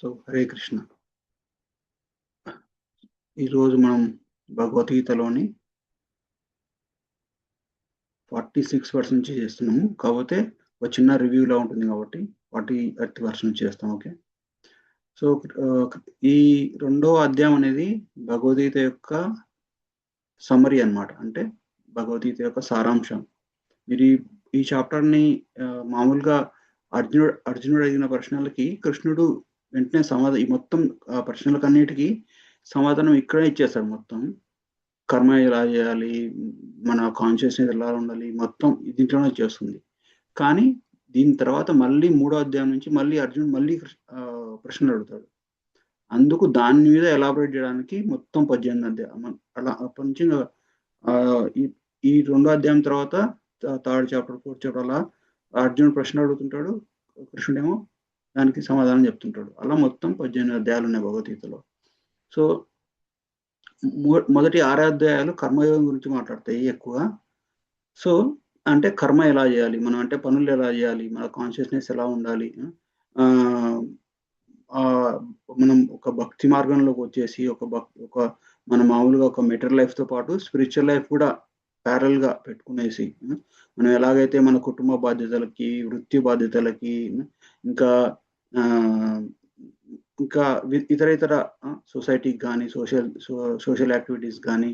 హరే కృష్ణ. ఈరోజు మనం భగవద్గీతలోని 46 వర్స్ నుంచి చేస్తున్నాము. కాకపోతే ఒక చిన్న రివ్యూలా ఉంటుంది కాబట్టి 40 వర్స్ నుంచి చేస్తాం. ఓకే. సో ఈ రెండో అధ్యాయం అనేది భగవద్గీత యొక్క సమరీ అన్నమాట. అంటే భగవద్గీత యొక్క సారాంశం. మీరు ఈ చాప్టర్ని మామూలుగా అర్జునుడు అడిగిన ప్రశ్నలకి కృష్ణుడు వెంటనే ఈ మొత్తం ప్రశ్నలకన్నిటికీ సమాధానం ఇక్కడే ఇచ్చేస్తాడు. మొత్తం కర్మ ఎలా చేయాలి, మన కాన్షియస్నెస్ ఎలా ఉండాలి, మొత్తం దీంట్లోనే వచ్చేస్తుంది. కానీ దీని తర్వాత మళ్ళీ 3వ అధ్యాయం నుంచి మళ్ళీ అర్జునుడు మళ్ళీ ప్రశ్నలు అడుగుతాడు. అందుకు దాని మీద ఎలాబరేట్ చేయడానికి మొత్తం 18 అధ్యాయం అలా అప్పటి నుంచి ఈ 2వ అధ్యాయం తర్వాత 3rd చాప్టర్ 4th చాప్టర్ అలా అర్జునుడు ప్రశ్న అడుగుతుంటాడు, కృష్ణుడేమో దానికి సమాధానం చెప్తుంటాడు. అలా మొత్తం 18 అధ్యాయాలు ఉన్నాయి భగవద్గీతలో. సో మొదటి 6 అధ్యాయాలు కర్మయోగం గురించి మాట్లాడతాయి ఎక్కువ. సో అంటే కర్మ ఎలా చేయాలి, మనం అంటే పనులు ఎలా చేయాలి, మన కాన్షియస్నెస్ ఎలా ఉండాలి, మనం ఒక భక్తి మార్గంలోకి వచ్చేసి ఒక మన మామూలుగా ఒక మెటీరియల్ లైఫ్తో పాటు స్పిరిచువల్ లైఫ్ కూడా ప్యారల్ గా పెట్టుకునేసి మనం ఎలాగైతే మన కుటుంబ బాధ్యతలకి, వృత్తి బాధ్యతలకి, ఇంకా ఇతర సొసైటీకి కానీ సోషల్ యాక్టివిటీస్ కానీ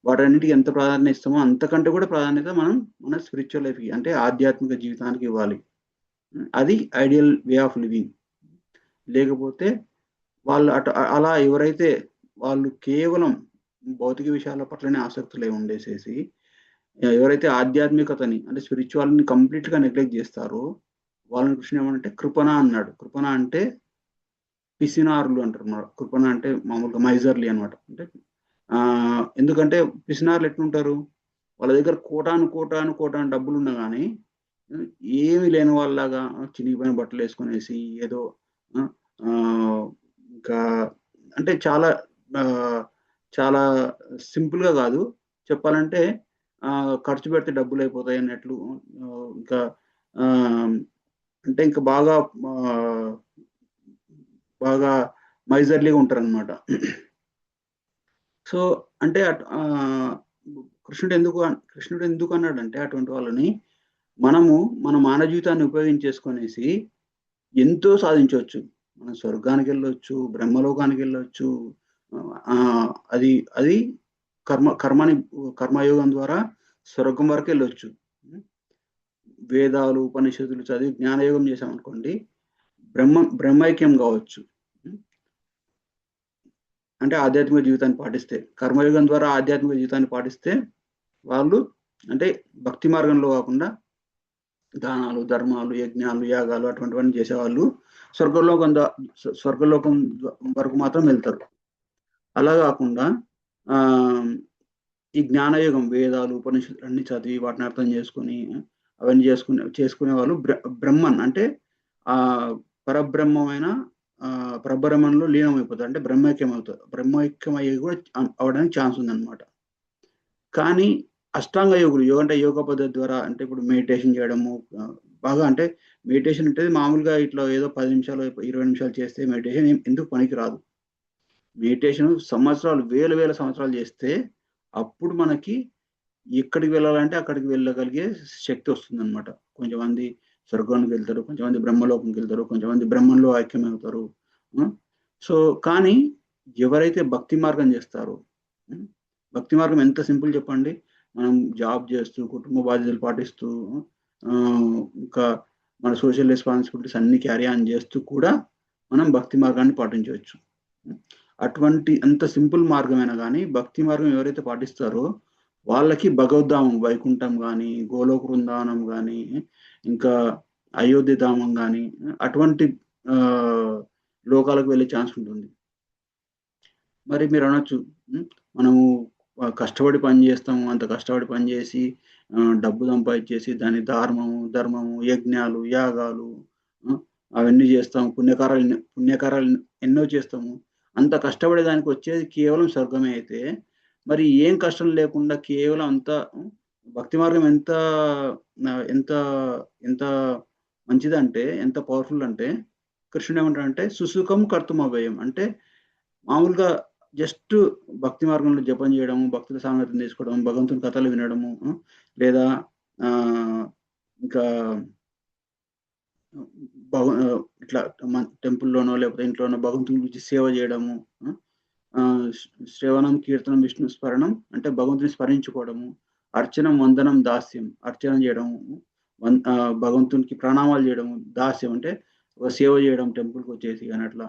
వాటన్నిటికీ ఎంత ప్రాధాన్యత ఇస్తామో అంతకంటే కూడా ప్రాధాన్యత మనం మన స్పిరిచువల్ లైఫ్కి అంటే ఆధ్యాత్మిక జీవితానికి ఇవ్వాలి. అది ఐడియల్ వే ఆఫ్ లివింగ్. లేకపోతే వాళ్ళు అలా ఎవరైతే వాళ్ళు కేవలం భౌతిక విషయాల పట్లనే ఆసక్తులై ఉండేసేసి ఎవరైతే ఆధ్యాత్మికతని అంటే స్పిరిచువాలిటీని కంప్లీట్గా నెగ్లెక్ట్ చేస్తారో వాళ్ళని కృష్ణ ఏమంటే కృపణ అన్నాడు. కృపణ అంటే పిసినారులు అంటారు. కృపణ అంటే మామూలుగా మైజర్లీ అనమాట. అంటే ఎందుకంటే పిసినారులు ఎట్లుంటారు, వాళ్ళ దగ్గర కోటాను డబ్బులు ఉన్నా కానీ ఏమి లేని వాళ్ళలాగా చినిగిపోయిన బట్టలు వేసుకునేసి ఏదో ఇంకా అంటే చాలా సింపుల్గా కాదు చెప్పాలంటే, ఖర్చు పెడితే డబ్బులు అయిపోతాయి అన్నట్లు, ఇంకా అంటే ఇంకా బాగా మైజర్లీగా ఉంటారు అనమాట. సో అంటే కృష్ణుడు ఎందుకు అన్నాడంటే అటువంటి వాళ్ళని మనము మన మానవ జీవితాన్ని ఉపయోగించేసుకొనేసి ఎంతో సాధించవచ్చు. మనం స్వర్గానికి వెళ్ళొచ్చు, బ్రహ్మలోకానికి వెళ్ళొచ్చు. అది కర్మయోగం ద్వారా స్వర్గం వరకు వెళ్ళొచ్చు. వేదాలు ఉపనిషత్తులు చదివి జ్ఞానయోగం చేసామనుకోండి బ్రహ్మైక్యం కావచ్చు. అంటే ఆధ్యాత్మిక జీవితాన్ని పాటిస్తే, కర్మయోగం ద్వారా ఆధ్యాత్మిక జీవితాన్ని పాటిస్తే వాళ్ళు అంటే భక్తి మార్గంలో కాకుండా దానాలు, ధర్మాలు, యజ్ఞాలు, యాగాలు అటువంటివన్నీ చేసేవాళ్ళు స్వర్గలోకం వరకు మాత్రం వెళ్తారు. అలా కాకుండా ఈ జ్ఞానయోగం వేదాలు ఉపనిషత్తులు అన్ని చదివి వాటిని అర్థం చేసుకుని అవన్నీ చేసుకునే వాళ్ళు బ్రహ్మన్ అంటే పరబ్రహ్మమైన పరబ్రహ్మంలో లీనమైపోతారు. అంటే బ్రహ్మైక్యం అయ్యి కూడా అవడానికి ఛాన్స్ ఉందన్నమాట. కానీ అష్టాంగ యోగులు అంటే యోగ పద్ధతి ద్వారా అంటే ఇప్పుడు మెడిటేషన్ చేయడము బాగా అంటే మెడిటేషన్ అంటే మామూలుగా ఇట్లా ఏదో 10 నిమిషాలు 20 నిమిషాలు చేస్తే మెడిటేషన్ ఎందుకు పనికి రాదు. మెడిటేషన్ వేల సంవత్సరాలు చేస్తే అప్పుడు మనకి ఎక్కడికి వెళ్ళాలంటే అక్కడికి వెళ్ళగలిగే శక్తి వస్తుందన్నమాట. కొంచెమంది స్వర్గానికి వెళ్తారు, కొంచెమంది బ్రహ్మలోకంకి వెళ్తారు, కొంచెమంది బ్రహ్మంలో ఐక్యమవుతారు. సో కానీ ఎవరైతే భక్తి మార్గం చేస్తారో, భక్తి మార్గం ఎంత సింపుల్ చెప్పండి. మనం జాబ్ చేస్తూ కుటుంబ బాధ్యతలు పాటిస్తూ ఇంకా మన సోషల్ రెస్పాన్సిబిలిటీస్ అన్ని క్యారీ ఆన్ చేస్తూ కూడా మనం భక్తి మార్గాన్ని పాటించవచ్చు. అటువంటి అంత సింపుల్ మార్గమైనా కానీ భక్తి మార్గం ఎవరైతే పాటిస్తారో వాళ్ళకి భగవద్ధామం వైకుంఠం కానీ, గోలోక బృందావనం కానీ, ఇంకా అయోధ్య ధామం కానీ అటువంటి లోకాలకు వెళ్ళే ఛాన్స్ ఉంటుంది. మరి మీరు అనొచ్చు, మనము కష్టపడి పని చేస్తాము, అంత కష్టపడి పని చేసి డబ్బు సంపాదించేసి దాని ధర్మము, యజ్ఞాలు, యాగాలు అవన్నీ చేస్తాము, పుణ్యకారాలు ఎన్నో చేస్తాము. అంత కష్టపడే దానికి వచ్చేది కేవలం స్వర్గమే అయితే మరి ఏం కష్టం లేకుండా కేవలం అంత భక్తి మార్గం ఎంత ఎంత ఎంత మంచిదంటే, ఎంత పవర్ఫుల్ అంటే కృష్ణుడు ఏమంటాడంటే సుసుఖం కర్తుమవ్యయం, అంటే మామూలుగా జస్ట్ భక్తి మార్గంలో జపం చేయడము, భక్తుల సాంగత్యం తీసుకోవడం, భగవంతుని కథలు వినడము, లేదా ఆ, ఇంకా ఇట్లా మన టెంపుల్లోనో లేకపోతే ఇంట్లోనో భగవంతుని గురించి సేవ చేయడము, ఆ, శ్రవణం కీర్తనం విష్ణు స్మరణం అంటే భగవంతుని స్మరించుకోవడము, అర్చనం వందనం దాస్యం అర్చన చేయడము, భగవంతునికి ప్రణామాలు చేయడము, దాస్యం అంటే ఒక సేవ చేయడం టెంపుల్కి వచ్చేసి అని అట్లా,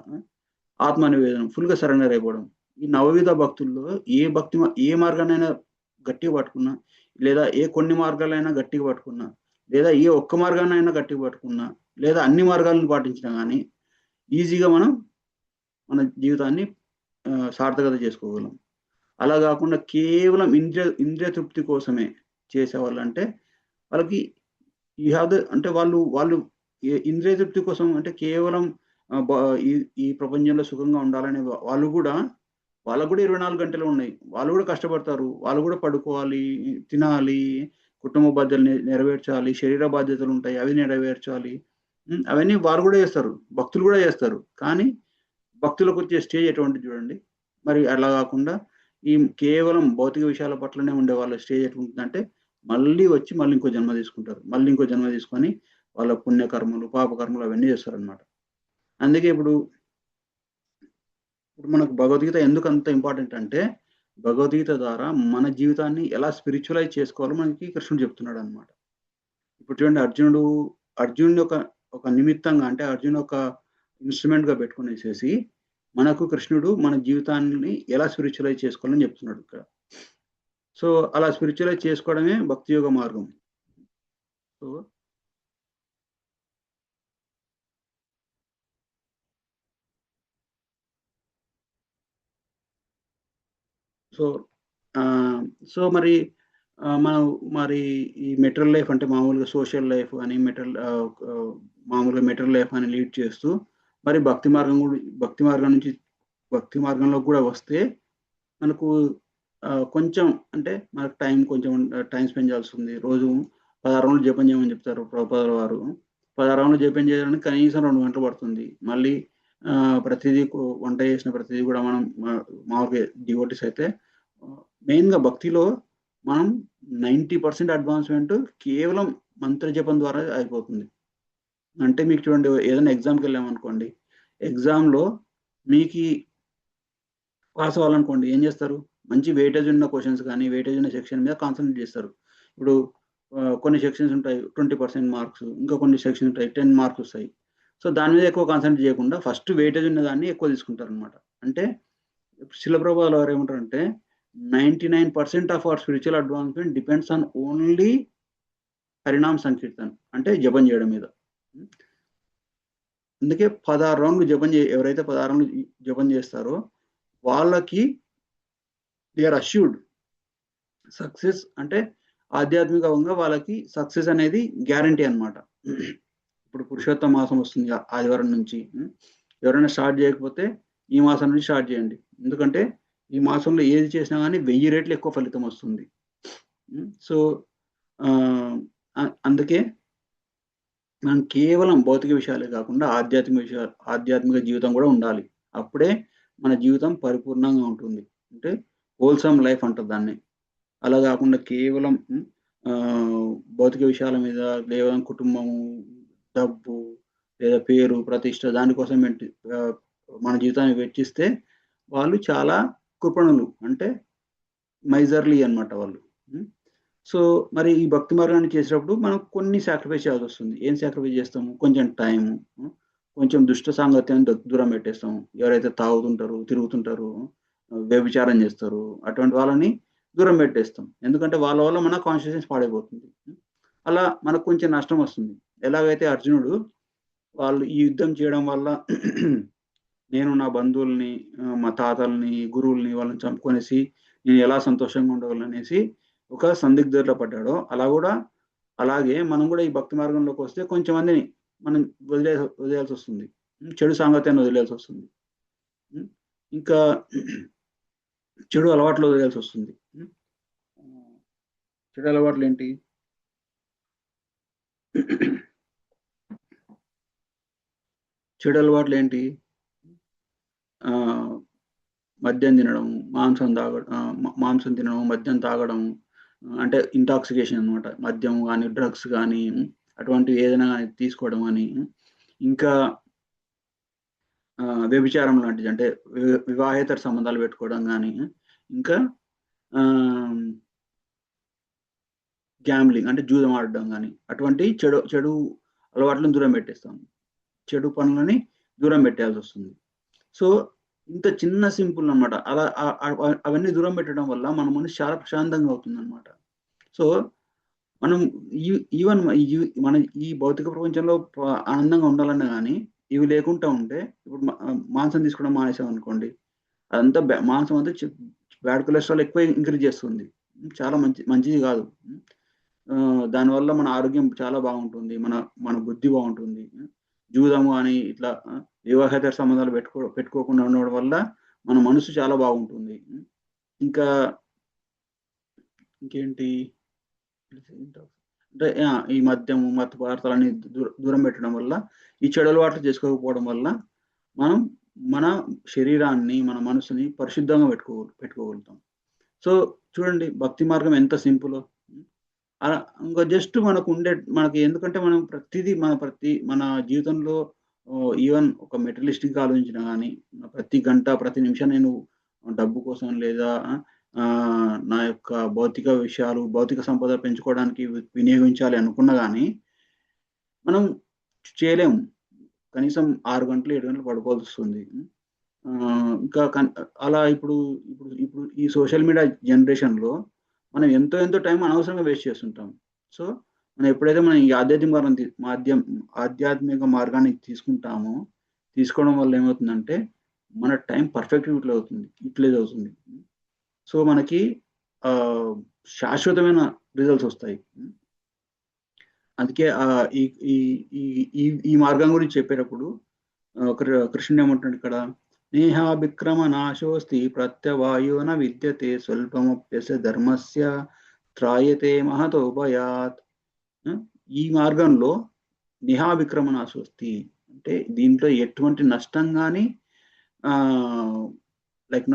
ఆత్మ నివేదనం ఫుల్గా సరెండర్ అయిపోవడం. ఈ నవవిధ భక్తుల్లో ఏ మార్గాన్నైనా గట్టిగా పట్టుకున్నా, లేదా కొన్ని మార్గాలైనా గట్టిగా పట్టుకున్నా, లేదా ఒక్క మార్గాన్నైనా గట్టిగా పట్టుకున్నా, లేదా అన్ని మార్గాలను పాటించినా కానీ ఈజీగా మనం మన జీవితాన్ని సార్థకత చేసుకోగలం. అలా కాకుండా కేవలం ఇంద్రియ తృప్తి కోసమే చేసేవాళ్ళు అంటే వాళ్ళకి అంటే వాళ్ళు ఇంద్రియ తృప్తి కోసం అంటే కేవలం ఈ ప్రపంచంలో సుఖంగా ఉండాలనే వాళ్ళకు కూడా 24 గంటలు ఉన్నాయి. వాళ్ళు కూడా కష్టపడతారు, వాళ్ళు కూడా పడుకోవాలి, తినాలి, కుటుంబ బాధ్యతలు నెరవేర్చాలి, శరీర బాధ్యతలు ఉంటాయి, అవి నెరవేర్చాలి. అవన్నీ వారు కూడా చేస్తారు, భక్తులు కూడా చేస్తారు. కానీ భక్తులకు వచ్చే స్టేజ్ ఎటువంటి చూడండి. మరి అలా కాకుండా ఈ కేవలం భౌతిక విషయాల పట్లనే ఉండే వాళ్ళ స్టేజ్ ఎటువంటిదంటే మళ్ళీ ఇంకో జన్మ తీసుకుంటారు, మళ్ళీ ఇంకో జన్మ తీసుకొని వాళ్ళ పుణ్యకర్మలు పాపకర్మలు అవన్నీ చేస్తారనమాట. అందుకే ఇప్పుడు మనకు భగవద్గీత ఎందుకు అంత ఇంపార్టెంట్ అంటే భగవద్గీత ద్వారా మన జీవితాన్ని ఎలా స్పిరిచువలైజ్ చేసుకోవాలో మనకి కృష్ణుడు చెప్తున్నాడు అనమాట. ఇప్పుడు చూడండి, అర్జునుడి ఒక నిమిత్తంగా అంటే అర్జున్ ఒక ఇన్స్ట్రుమెంట్ గా పెట్టుకునేసేసి మనకు కృష్ణుడు మన జీవితాన్ని ఎలా స్పిరిచువలైజ్ చేసుకోవాలని చెప్తున్నాడు ఇక్కడ. సో అలా స్పిరిచువలైజ్ చేసుకోవడమే భక్తి యోగ మార్గం. సో సో సో మరి మనం మరి ఈ మెటీరియల్ లైఫ్ అంటే మామూలుగా సోషల్ లైఫ్ అని మామూలుగా మెటీరియల్ లైఫ్ అని లీడ్ చేస్తూ మరి భక్తి మార్గంలో కూడా వస్తే మనకు కొంచెం అంటే మనకు టైం స్పెండ్ చేయాల్సి ఉంది. రోజు 16 రౌండ్లు జపం చేయమని చెప్తారు ప్రభుపాదుల వారు. 16 రౌండ్లు జపం చేయడానికి కనీసం 2 గంటలు పడుతుంది. మళ్ళీ ప్రతిదీ వంట చేసిన ప్రతిదీ కూడా మనం మామూలుగా డివోటీస్ అయితే మెయిన్గా భక్తిలో మనం 90% అడ్వాన్స్మెంట్ కేవలం మంత్ర జపం ద్వారా అయిపోతుంది. అంటే మీకు చూడండి, ఏదైనా ఎగ్జామ్కి వెళ్ళామనుకోండి, ఎగ్జామ్లో మీకు పాస్ అవ్వాలనుకోండి ఏం చేస్తారు, మంచి వెయిటేజ్ ఉన్న క్వశ్చన్స్ కానీ వెయిటేజ్ ఉన్న సెక్షన్ మీద కాన్సన్ట్రేట్ చేస్తారు. ఇప్పుడు కొన్ని సెక్షన్స్ ఉంటాయి 20% మార్క్స్, ఇంకా కొన్ని సెక్షన్స్ ఉంటాయి 10 మార్క్స్ వస్తాయి. సో దాని మీద ఎక్కువ కాన్సన్ట్రేట్ చేయకుండా ఫస్ట్ వెయిటేజ్ ఉన్న దాన్ని ఎక్కువ తీసుకుంటారు అనమాట. అంటే శిల ప్రభుపాదుల వారు ఏమంటారంటే 99% of our spiritual advancement depends on only హరినామ సంకీర్తన్ అంటే జపం చేయడం మీద. అందుకే 16 రౌండ్లు ఎవరైతే 16 రౌండ్లు జపం చేస్తారో వాళ్ళకి దే ఆర్ అష్యూర్డ్ సక్సెస్. అంటే ఆధ్యాత్మికంగా వాళ్ళకి సక్సెస్ అనేది గ్యారంటీ అనమాట. ఇప్పుడు పురుషోత్తమ మాసం వస్తుంది ఆదివారం నుంచి, ఎవరైనా స్టార్ట్ చేయకపోతే ఈ మాసం నుంచి స్టార్ట్ చేయండి. ఎందుకంటే ఈ మాసంలో ఏది చేసినా కానీ 1000 రెట్లు ఎక్కువ ఫలితం వస్తుంది. సో అందుకే మనం కేవలం భౌతిక విషయాలే కాకుండా ఆధ్యాత్మిక జీవితం కూడా ఉండాలి. అప్పుడే మన జీవితం పరిపూర్ణంగా ఉంటుంది. అంటే హోల్సమ్ లైఫ్ అంటారు దాన్ని. అలా కాకుండా కేవలం భౌతిక విషయాల మీద కేవలం కుటుంబము, డబ్బు లేదా పేరు ప్రతిష్ట దానికోసం మన జీవితాన్ని వెచ్చిస్తే వాళ్ళు చాలా కృపణులు, అంటే మైజర్లీ అనమాట వాళ్ళు. సో మరి ఈ భక్తి మార్గాన్ని చేసేటప్పుడు మనం కొన్ని సాక్రిఫైస్ చేయాల్సి వస్తుంది. ఏం సాక్రిఫైస్ చేస్తాము, కొంచెం టైము, కొంచెం దుష్ట సాంగత్యాన్ని దూరం పెట్టేస్తాము. ఎవరైతే తాగుతుంటారు, తిరుగుతుంటారు, వ్యభిచారం చేస్తారు, అటువంటి వాళ్ళని దూరం పెట్టేస్తాం. ఎందుకంటే వాళ్ళ వల్ల మన కాన్షియస్నెస్ పాడైపోతుంది. అలా మనకు కొంచెం నష్టం వస్తుంది. ఎలాగైతే అర్జునుడు వాళ్ళు ఈ యుద్ధం చేయడం వల్ల నేను నా బంధువుల్ని, మా తాతల్ని, గురువుల్ని వాళ్ళని చంపుకొనేసి నేను ఎలా సంతోషంగా ఉండగలనేసి ఒక సందిగ్ధలో పడ్డాడో అలాగే మనం కూడా ఈ భక్తి మార్గంలోకి వస్తే కొంచెం మందిని మనం వదిలేయాల్సి వస్తుంది. చెడు సాంగత్యాన్ని వదిలేయాల్సి వస్తుంది. ఇంకా చెడు అలవాట్లు వదిలేయాల్సి వస్తుంది. చెడు అలవాట్లు ఏంటి, చెడు అలవాట్లు ఏంటి? ఆ, మద్యం తినడం, మాంసం తినడం, మద్యం తాగడం, అంటే ఇంటాక్సికేషన్ అనమాట. మద్యం కానీ, డ్రగ్స్ కానీ, అటువంటివి ఏదైనా కానీ తీసుకోవడం అని. ఇంకా వ్యభిచారం లాంటిది, అంటే వివాహేతర సంబంధాలు పెట్టుకోవడం కానీ, ఇంకా గ్యాంబ్లింగ్ అంటే జూదం ఆడడం కానీ, అటువంటి చెడు చెడు అలవాట్లను దూరం పెట్టేస్తాం. చెడు పనులని దూరం పెట్టాల్సి వస్తుంది. సో ఇంత చిన్న సింపుల్ అనమాట. అలా అవన్నీ దూరం పెట్టడం వల్ల మన మనసు చాలా ప్రశాంతంగా అవుతుంది అనమాట. సో మనం ఈవెన్ మన ఈ భౌతిక ప్రపంచంలో ఆనందంగా ఉండాలన్నా కానీ ఇవి లేకుండా ఉంటే, ఇప్పుడు మాంసం తీసుకోవడం మానేసాం అనుకోండి, అదంతా మాంసం అంతా బ్యాడ్ కొలెస్ట్రాల్ ఎక్కువ ఇంక్రీజ్ చేస్తుంది. చాలా మంచిది కాదు. దానివల్ల మన ఆరోగ్యం చాలా బాగుంటుంది, మన మన బుద్ధి బాగుంటుంది. జూదము అని ఇట్లా వివాహేతర సంబంధాలు పెట్టుకోకుండా ఉండడం వల్ల మన మనసు చాలా బాగుంటుంది. ఇంకా ఇంకేంటి అంటే ఈ మద్యము, మత్తు పదార్థాలని దూరం పెట్టడం వల్ల, ఈ చెడు అలవాట్లు చేసుకోకపోవడం వల్ల మనం మన శరీరాన్ని, మన మనసుని పరిశుద్ధంగా పెట్టుకోగలుగుతాం. సో చూడండి, భక్తి మార్గం ఎంత సింపుల్. అలా ఇంకా జస్ట్ మనకి ఎందుకంటే మనం మన జీవితంలో ఈవెన్ ఒక మెటీరియలిస్టిక్ ఆలోచించినా కానీ, ప్రతి గంట ప్రతి నిమిషం నేను డబ్బు కోసం లేదా నా యొక్క భౌతిక విషయాలు, భౌతిక సంపద పెంచుకోవడానికి వినియోగించాలి అనుకున్నా కానీ మనం చేయలేము. కనీసం 6 గంటలు 7 గంటలు పడుకోవాల్సి వస్తుంది. ఇంకా అలా ఇప్పుడు ఇప్పుడు ఇప్పుడు ఈ సోషల్ మీడియా జనరేషన్లో మనం ఎంతో టైం అనవసరంగా వేస్ట్ చేస్తుంటాం. సో మనం ఎప్పుడైతే మనం ఈ ఆధ్యాత్మిక మార్గాన్ని తీసుకోవడం వల్ల ఏమవుతుందంటే మన టైం పర్ఫెక్ట్ యూటిలైజ్ అవుతుంది. సో మనకి శాశ్వతమైన రిజల్ట్స్ వస్తాయి. అందుకే ఈ ఈ ఈ ఈ మార్గం గురించి చెప్పేటప్పుడు కృష్ణుడు ఏమంటున్నాడు ఇక్కడ, నేహాభిక్రమ నాశోస్తి ప్రత్యవాయున విద్యతే స్వల్పమప్యస్య ధర్మస్య త్రాయతే మహతో భయాత్. ఈ మార్గంలో నిహాభిక్రమ నాశోస్తి అంటే దీంట్లో ఎటువంటి నష్టం కానీ, లైక్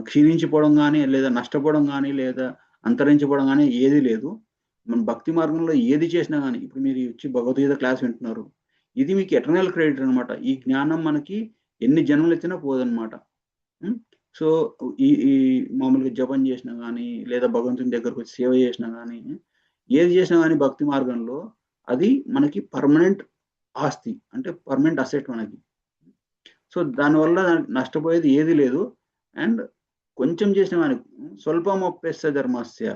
క్షీణించిపోవడం కానీ, లేదా నష్టపోవడం కానీ, లేదా అంతరించిపోవడం కానీ ఏది లేదు. మన భక్తి మార్గంలో ఏది చేసినా కానీ, ఇప్పుడు మీరు వచ్చి భగవద్గీత క్లాస్ వింటున్నారు, ఇది మీకు ఎటర్నల్ క్రెడిట్ అనమాట. ఈ జ్ఞానం మనకి ఎన్ని జన్మలు ఎత్తినా పోదనమాట. సో ఈ మామూలుగా జపం చేసినా కానీ, లేదా భగవంతుని దగ్గరకు వచ్చి సేవ చేసినా కానీ, ఏది చేసినా కానీ భక్తి మార్గంలో అది మనకి పర్మనెంట్ ఆస్తి, అంటే పర్మనెంట్ అసెట్ మనకి. సో దానివల్ల నష్టపోయేది ఏది లేదు. అండ్ కొంచెం చేసిన కానీ, స్వల్పమప్యస్య ధర్మస్య,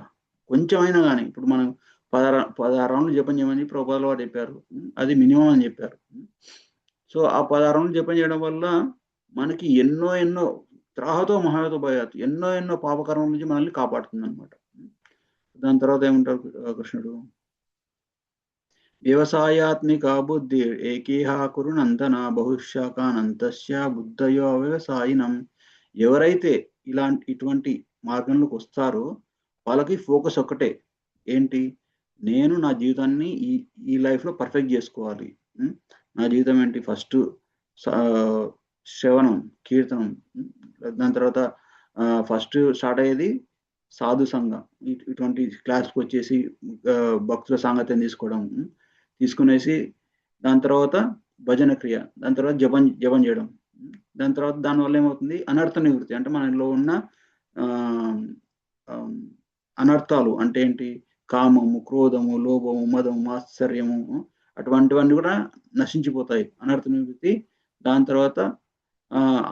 కొంచెం అయినా కానీ, ఇప్పుడు మనం 16 రౌండ్లు జపం చేయమని ప్రభుపాదుల వారు చెప్పారు, అది మినిమం అని చెప్పారు. సో ఆ 16 రౌండ్లు జపం చేయడం వల్ల మనకి ఎన్నో త్రాహతో మహాయతో భయాత్, ఎన్నో పాపకర్మల నుంచి మనల్ని కాపాడుతుంది అనమాట. దాని తర్వాత ఏమంటారు కృష్ణుడు, వ్యవసాయాత్మిక బుద్ధి ఏకేహ కురునందన బహుశాఖానంతస్య బుద్ధయో వ్యవసాయినం. ఎవరైతే ఇటువంటి మార్గంలోకి వస్తారో వాళ్ళకి ఫోకస్ ఒక్కటే, ఏంటి, నేను నా జీవితాన్ని ఈ లైఫ్లో పర్ఫెక్ట్ చేసుకోవాలి. నా జీవితం ఏంటి, ఫస్ట్ శ్రవణం, కీర్తనం, దాని తర్వాత ఫస్ట్ స్టార్ట్ అయ్యేది సాధు సంఘం, ఇటువంటి క్లాస్కి వచ్చేసి భక్తుల సాంగత్యం తీసుకునేసి, దాని తర్వాత భజన క్రియ, దాని తర్వాత జపం చేయడం, దాని తర్వాత దానివల్ల ఏమవుతుంది, అనర్థ నివృత్తి, అంటే మనలో ఉన్న అనర్థాలు అంటే ఏంటి, కామము, క్రోధము, లోభము, మదము, మాత్సర్యము, అటువంటివన్నీ కూడా నశించిపోతాయి, అనర్థ నివృత్తి. దాని తర్వాత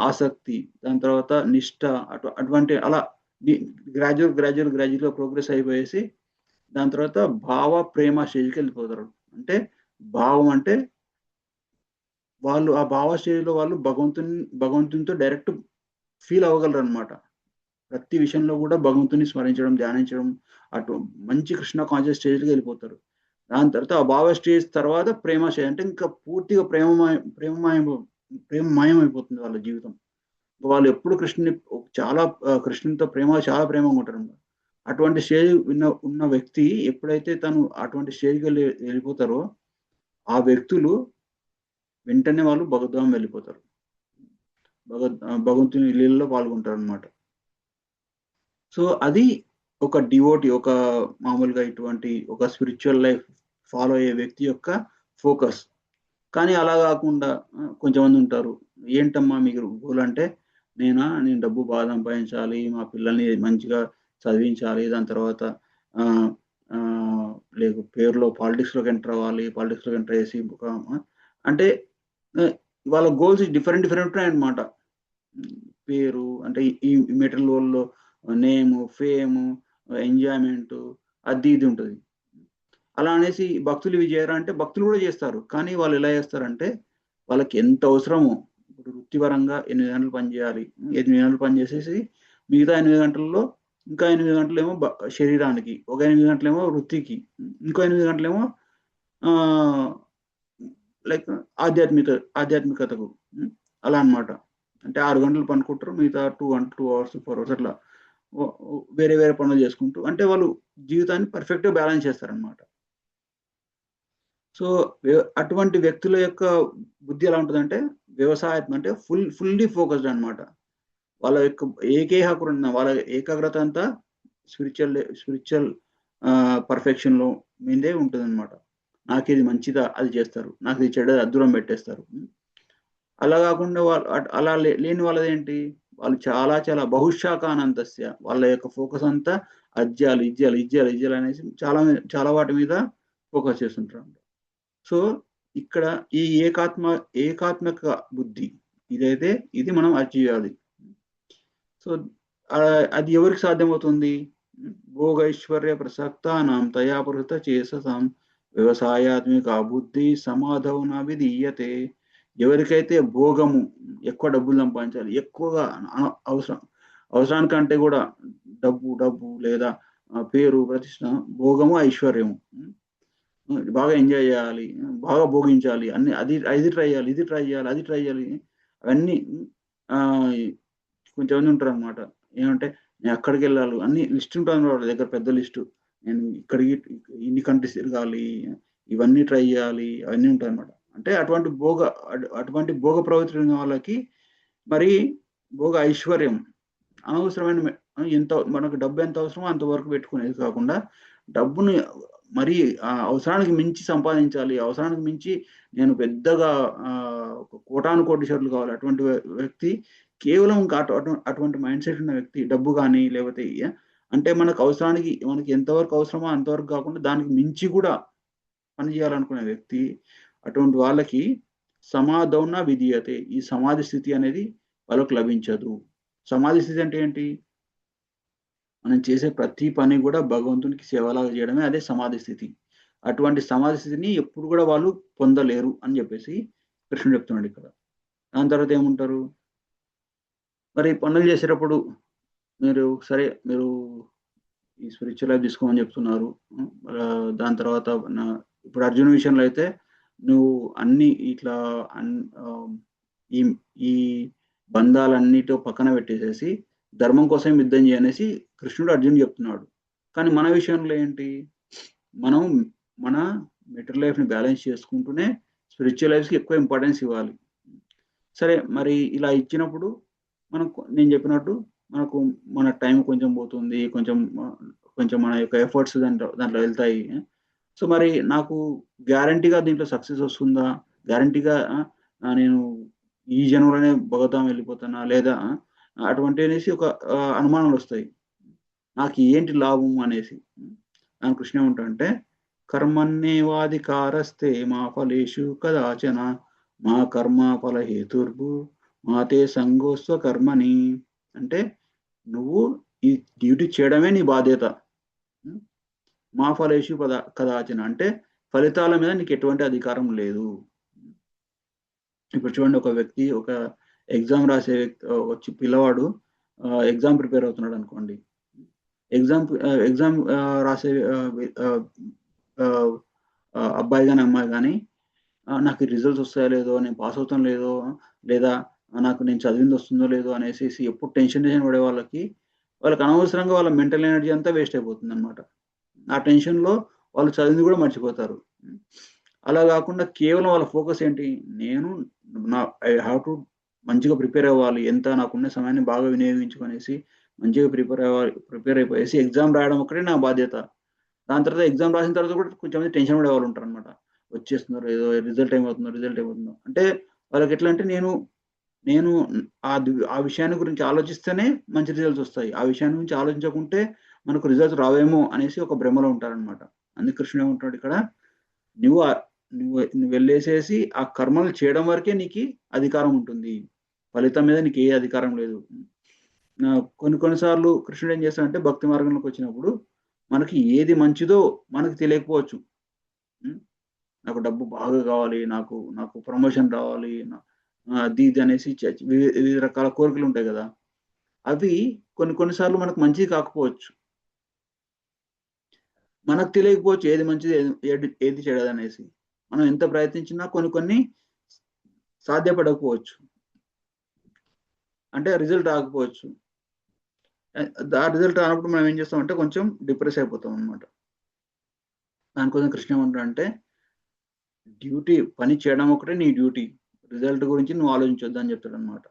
ఆసక్తి, దాని తర్వాత నిష్ఠ, అటువంటి అలా గ్రాడ్యువల్గా ప్రోగ్రెస్ అయిపోయేసి దాని తర్వాత భావ ప్రేమ స్టేజ్కి వెళ్ళిపోతారు. అంటే భావం అంటే వాళ్ళు ఆ భావ స్టేజ్లో వాళ్ళు భగవంతునితో డైరెక్ట్ ఫీల్ అవ్వగలరు అనమాట. ప్రతి విషయంలో కూడా భగవంతుని స్మరించడం, ధ్యానించడం, అటు మంచి కృష్ణ కాన్షియస్ స్టేజ్కి వెళ్ళిపోతారు. దాని తర్వాత ఆ భావ స్టేజ్ తర్వాత ప్రేమ స్టేజ్, అంటే ఇంకా పూర్తిగా ప్రేమమయం అయిపోతుంది వాళ్ళ జీవితం. వాళ్ళు ఎప్పుడు కృష్ణునితో చాలా ప్రేమగా ఉంటారు. అటువంటి స్టేజ్ ఉన్న వ్యక్తి ఎప్పుడైతే తను అటువంటి స్టేజ్కి వెళ్ళిపోతారో, ఆ వ్యక్తులు వెంటనే వాళ్ళు భగవద్ధామం వెళ్ళిపోతారు. భగవంతుని లీలలో పాల్గొంటారు అనమాట. సో అది ఒక డివోటీ, ఒక మామూలుగా ఇటువంటి ఒక స్పిరిచువల్ లైఫ్ ఫాలో అయ్యే వ్యక్తి యొక్క ఫోకస్. కానీ అలా కాకుండా కొంచెమంది ఉంటారు, ఏంటమ్మా మీకు గోల్ అంటే, నేను డబ్బు బాగా సంపాదించాలి, మా పిల్లల్ని మంచిగా చదివించాలి, దాని తర్వాత లేదు పేరులో పాలిటిక్స్లోకి ఎంటర్ అవ్వాలి, పాలిటిక్స్లోకి ఎంటర్ చేసి అంటే వాళ్ళ గోల్స్ డిఫరెంట్ ఉన్నాయన్నమాట. పేరు అంటే ఈ మెటీరియల్ వరల్డ్లో నేము, ఫేము, ఎంజాయ్మెంట్, అది ఇది ఉంటుంది. అలా అనేసి భక్తులు ఇవి చేయరా అంటే భక్తులు కూడా చేస్తారు. కానీ వాళ్ళు ఎలా చేస్తారంటే వాళ్ళకి ఎంత అవసరమో, ఇప్పుడు వృత్తిపరంగా 8 గంటలు పని చేయాలి. 8 గంటలు పని చేసేసి మిగతా 8 గంటల్లో ఇంకా 8 గంటలేమో శరీరానికి, ఒక 8 గంటలేమో వృత్తికి, ఇంకో 8 గంటలేమో లైక్ ఆధ్యాత్మికతకు. అలా అన్నమాట. అంటే 6 గంటలు పనుకుంటారు, మిగతా 2 అవర్స్ 4 అవర్స్ అట్లా వేరే వేరే పనులు చేసుకుంటూ, అంటే వాళ్ళు జీవితాన్ని పర్ఫెక్ట్గా బ్యాలెన్స్ చేస్తారనమాట. సో అటువంటి వ్యక్తుల యొక్క బుద్ధి ఎలా ఉంటుందంటే వ్యవసాయం అంటే ఫుల్లీ ఫోకస్డ్ అనమాట. వాళ్ళ యొక్క వాళ్ళ ఏకాగ్రత అంతా స్పిరిచువల్ పర్ఫెక్షన్లో మీదే ఉంటుంది అనమాట. నాకు ఇది మంచిదా అది చేస్తారు, నాకు ఇది చెడ్డది దూరం పెట్టేస్తారు. అలా కాకుండా వాళ్ళు అలా లేని వాళ్ళదేంటి, వాళ్ళు చాలా చాలా బహుశాఖానంతస్య, వాళ్ళ యొక్క ఫోకస్ అంతా ఇజ్జాలు అనేసి చాలా వాటి మీద ఫోకస్ చేస్తుంటారు. సో ఇక్కడ ఈ ఏకాత్మక బుద్ధి ఇదైతే ఇది మనం అచీవ్ చేయాలి. సో అది ఎవరికి సాధ్యమవుతుంది? భోగైశ్వర్య ప్రసక్తానాం తయాపృత చేససాం వ్యవసాయాత్మిక బుద్ధి సమాధౌన విధీయతే. ఎవరికైతే భోగము, ఎక్కువ డబ్బులు సంపాదించాలి, ఎక్కువగా అవసరానికంటే కూడా డబ్బు లేదా పేరు, ప్రతిష్ట, భోగము, ఐశ్వర్యము, బాగా ఎంజాయ్ చేయాలి, బాగా భోగించాలి, అది ట్రై చేయాలి, అది ట్రై చేయాలి, అవన్నీ కొంచెమంది ఉంటారు అనమాట. ఏమంటే నేను అక్కడికి వెళ్ళాలి, అన్ని లిస్ట్ ఉంటుంది వాళ్ళ దగ్గర, పెద్ద లిస్టు. నేను ఇక్కడికి ఇన్ని కంట్రీస్ తిరగాలి, ఇవన్నీ ట్రై చేయాలి, అవన్నీ ఉంటాయి అనమాట. అంటే అటువంటి భోగ ప్రవృత్తి ఉన్న వాళ్ళకి మరి భోగ ఐశ్వర్యం అనవసరమైన మనకు డబ్బు ఎంత అవసరమో అంతవరకు పెట్టుకునేది కాకుండా, డబ్బును మరి అవసరానికి మించి సంపాదించాలి, అవసరానికి మించి నేను పెద్దగా కోటాను కోటీశ్వరులు కావాలి, అటువంటి వ్యక్తి కేవలం అటువంటి మైండ్ సెట్ ఉన్న వ్యక్తి, డబ్బు కానీ లేకపోతే అంటే మనకి ఎంతవరకు అవసరమో అంతవరకు కాకుండా దానికి మించి కూడా పని చేయాలనుకునే వ్యక్తి, అటువంటి వాళ్ళకి సమాధౌన విధీయతే, ఈ సమాధి స్థితి అనేది వాళ్ళకు లభించదు. సమాధి స్థితి అంటే ఏంటి? మనం చేసే ప్రతి పని కూడా భగవంతునికి సేవలాగా చేయడమే అదే సమాధి స్థితి. అటువంటి సమాధి స్థితిని ఎప్పుడు కూడా వాళ్ళు పొందలేరు అని చెప్పేసి కృష్ణుడు చెప్తున్నాడు ఇక్కడ. దాని తర్వాత ఏమంటారు, మరి పనులు చేసేటప్పుడు మీరు ఈ స్పిరిచువల్ లైఫ్ తీసుకోమని చెప్తున్నారు. దాని తర్వాత ఇప్పుడు అర్జున విషయంలో అయితే నువ్వు అన్ని ఇట్లా ఈ బంధాలన్నిటితో పక్కన పెట్టేసేసి ధర్మం కోసం యుద్ధం చేయనేసి కృష్ణుడు అర్జున్ చెప్తున్నాడు. కానీ మన విషయంలో ఏంటి, మనం మన మెటీరియల్ లైఫ్ని బ్యాలెన్స్ చేసుకుంటూనే స్పిరిచువల్ లైఫ్కి ఎక్కువ ఇంపార్టెన్స్ ఇవ్వాలి. సరే, మరి ఇలా ఇచ్చినప్పుడు నేను చెప్పినట్టు మనకు మన టైం కొంచెం పోతుంది, కొంచెం మన యొక్క ఎఫర్ట్స్ దాంట్లో వెళ్తాయి. సో మరి నాకు గ్యారంటీగా దీంట్లో సక్సెస్ వస్తుందా, గ్యారంటీగా నేను ఈ జన్మలోనే భగవద్ధామం వెళ్ళిపోతానా లేదా, అటువంటి అనేసి ఒక అనుమానాలు వస్తాయి. నాకు ఏంటి లాభం అనేసి. దాని కృష్ణ ఏమంటాడంటే కర్మణ్యేవాధికారస్తే మా ఫలేషు కదాచన మా కర్మ ఫల హేతుర్భు మాతే సంగోస్వ కర్మని. అంటే నువ్వు ఈ డ్యూటీ చేయడమే నీ బాధ్యత. మా ఫలేషు కదాచన అంటే ఫలితాల మీద నీకు ఎటువంటి అధికారం లేదు. ఇప్పుడు చూడండి, ఒక వ్యక్తి ఒక ఎగ్జామ్ రాసే వ్యక్తి వచ్చి పిల్లవాడు ఎగ్జామ్ ప్రిపేర్ అవుతున్నాడు అనుకోండి. ఎగ్జామ్ రాసే అబ్బాయి కానీ అమ్మాయి కానీ నాకు రిజల్ట్స్ వస్తాయో లేదో, నేను పాస్ అవుతాను లేదో, లేదా నేను చదివింది వస్తుందో లేదో అనేసి ఎప్పుడు టెన్షన్ పడే వాళ్ళకి అనవసరంగా వాళ్ళ మెంటల్ ఎనర్జీ అంతా వేస్ట్ అయిపోతుంది అనమాట. ఆ టెన్షన్లో వాళ్ళు చదివింది కూడా మర్చిపోతారు. అలా కాకుండా కేవలం వాళ్ళ ఫోకస్ ఏంటి, నేను ఐ హ్యావ్ టు మంచిగా ప్రిపేర్ అవ్వాలి, ఎంత నాకున్న సమయాన్ని బాగా వినియోగించుకునేసి మంచిగా ప్రిపేర్ అయిపోయేసి ఎగ్జామ్ రాయడం ఒకటే నా బాధ్యత. దాని తర్వాత ఎగ్జామ్ రాసిన తర్వాత కూడా కొంచెం టెన్షన్ పడే వాళ్ళు ఉంటారు అనమాట. వచ్చేస్తున్నారు, ఏదో రిజల్ట్ ఏమవుతుందో అంటే వాళ్ళకి ఎట్లా అంటే నేను నేను ఆ విషయాన్ని గురించి ఆలోచిస్తేనే మంచి రిజల్ట్స్ వస్తాయి, ఆ విషయాన్ని గురించి ఆలోచించకుంటే మనకు రిజల్ట్స్ రావేమో అనేసి ఒక భ్రమలో ఉంటారనమాట. అందుకే కృష్ణుడు ఏమంటాడు ఇక్కడ, నువ్వు నువ్వు వెళ్ళేసేసి ఆ కర్మలు చేయడం వరకే నీకు అధికారం ఉంటుంది, ఫలితం మీద నీకు ఏ అధికారం లేదు. కొన్నిసార్లు కృష్ణుడు ఏం చేస్తాడంటే భక్తి మార్గంలోకి వచ్చినప్పుడు మనకి ఏది మంచిదో మనకు తెలియకపోవచ్చు. నాకు డబ్బు బాగా కావాలి, నాకు నాకు ప్రమోషన్ రావాలి, అది ఇది అనేసి వివిధ రకాల కోరికలు ఉంటాయి కదా, అవి కొన్నిసార్లు మనకు మంచిది కాకపోవచ్చు, మనకు తెలియకపోవచ్చు ఏది మంచిది ఏది చెడది అనేసి. మనం ఎంత ప్రయత్నించినా కొన్ని సాధ్యపడకపోవచ్చు, అంటే రిజల్ట్ రాకపోవచ్చు. ఆ రిజల్ట్ రానప్పుడు మనం ఏం చేస్తామంటే కొంచెం డిప్రెస్ అయిపోతాం అనమాట. దానికోసం కృష్ణ ఏమంటాడంటే డ్యూటీ పని చేయడం ఒకటే నీ డ్యూటీ, రిజల్ట్ గురించి నువ్వు ఆలోచించొద్దు అని చెప్తాడు అనమాట.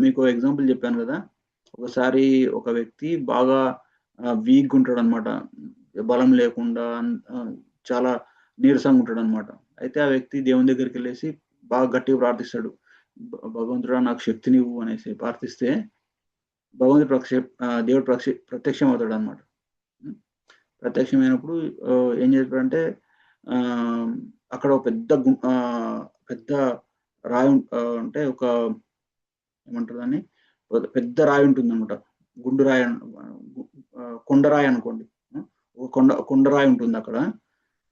మీకు ఎగ్జాంపుల్ చెప్పాను కదా, ఒకసారి ఒక వ్యక్తి బాగా వీక్గా ఉంటాడు అనమాట, బలం లేకుండా చాలా నీరసంగా ఉంటాడు అనమాట. అయితే ఆ వ్యక్తి దేవుని దగ్గరికి వెళ్ళేసి బాగా గట్టిగా ప్రార్థిస్తాడు, భగవంతుడా నాకు శక్తినివ్వు అనేసి ప్రార్థిస్తే భగవంతుడు దేవుడు ప్రత్యక్షం అవుతాడు అనమాట. ప్రత్యక్షమైనప్పుడు ఏం చేస్తాడంటే అక్కడ ఒక పెద్ద రాయి అంటే ఒక ఏమంటారు దాన్ని, పెద్ద రాయి ఉంటుంది అనమాట, గుండు రాయి, కొండరాయి అనుకోండి, ఒక కొండరాయి ఉంటుంది అక్కడ.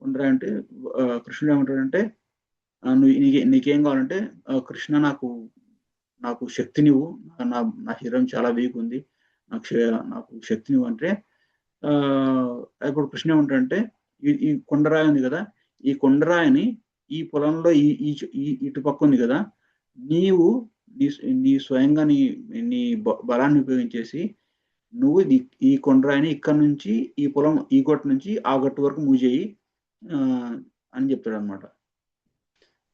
కొండరాయి అంటే కృష్ణుడు ఏమంటాడంటే నీకేం కావాలంటే కృష్ణ నాకు శక్తినివ్వు, నా శరీరం చాలా వీక్ ఉంది, నాకు శక్తినివ్వు అంటే ఇప్పుడు కృష్ణ ఏమంటాడంటే ఈ కొండరాయి ఉంది కదా, ఈ కొండరాయిని ఈ పొలంలో ఇటు పక్క ఉంది కదా, నీవు నీ స్వయంగా నీ బలాన్ని ఉపయోగించేసి నువ్వు ఈ కొండరాయిని ఇక్కడ నుంచి ఈ పొలం ఈ గట్టు నుంచి ఆ గట్టు వరకు మూవ్ చేయి అని చెప్తాడు అనమాట.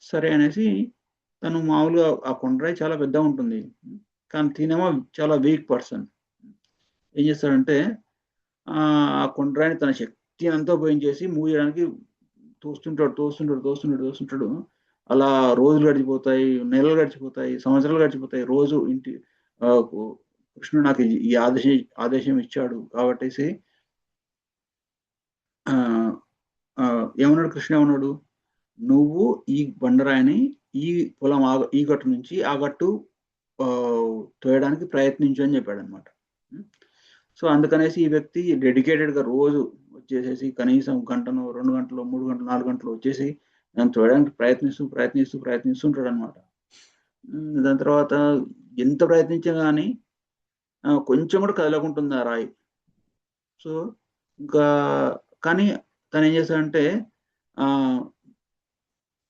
సరే అనేసి తను మామూలుగా ఆ కొండరాయి చాలా పెద్దగా ఉంటుంది, కానీ తినేమో చాలా వీక్ పర్సన్. ఏం చేస్తాడంటే ఆ కొండరాయిని తన శక్తి అంతా ఉపయోగించేసి మూవ్ చేయడానికి తోస్తుంటాడు. అలా రోజులు గడిచిపోతాయి, నెలలు గడిచిపోతాయి, సంవత్సరాలు గడిచిపోతాయి. రోజు కృష్ణుడు నాకు ఈ ఆదేశం ఇచ్చాడు కాబట్టి ఏమన్నాడు కృష్ణ, ఏమన్నాడు, నువ్వు ఈ బండరాయిని ఈ పొలం ఈ గట్టు నుంచి ఆ గట్టు తోయడానికి ప్రయత్నించు అని చెప్పాడు అనమాట. సో అందుకనేసి ఈ వ్యక్తి డెడికేటెడ్గా రోజు వచ్చేసేసి కనీసం గంటను 2 గంటలు 3 గంటలు 4 గంటలు వచ్చేసి దాన్ని తోయడానికి ప్రయత్నిస్తుంటాడు అనమాట. దాని తర్వాత ఎంత ప్రయత్నించా కానీ కొంచెం కూడా కదలకుంటుంది ఆ రాయి. సో ఇంకా కానీ తను ఏం చేశాడంటే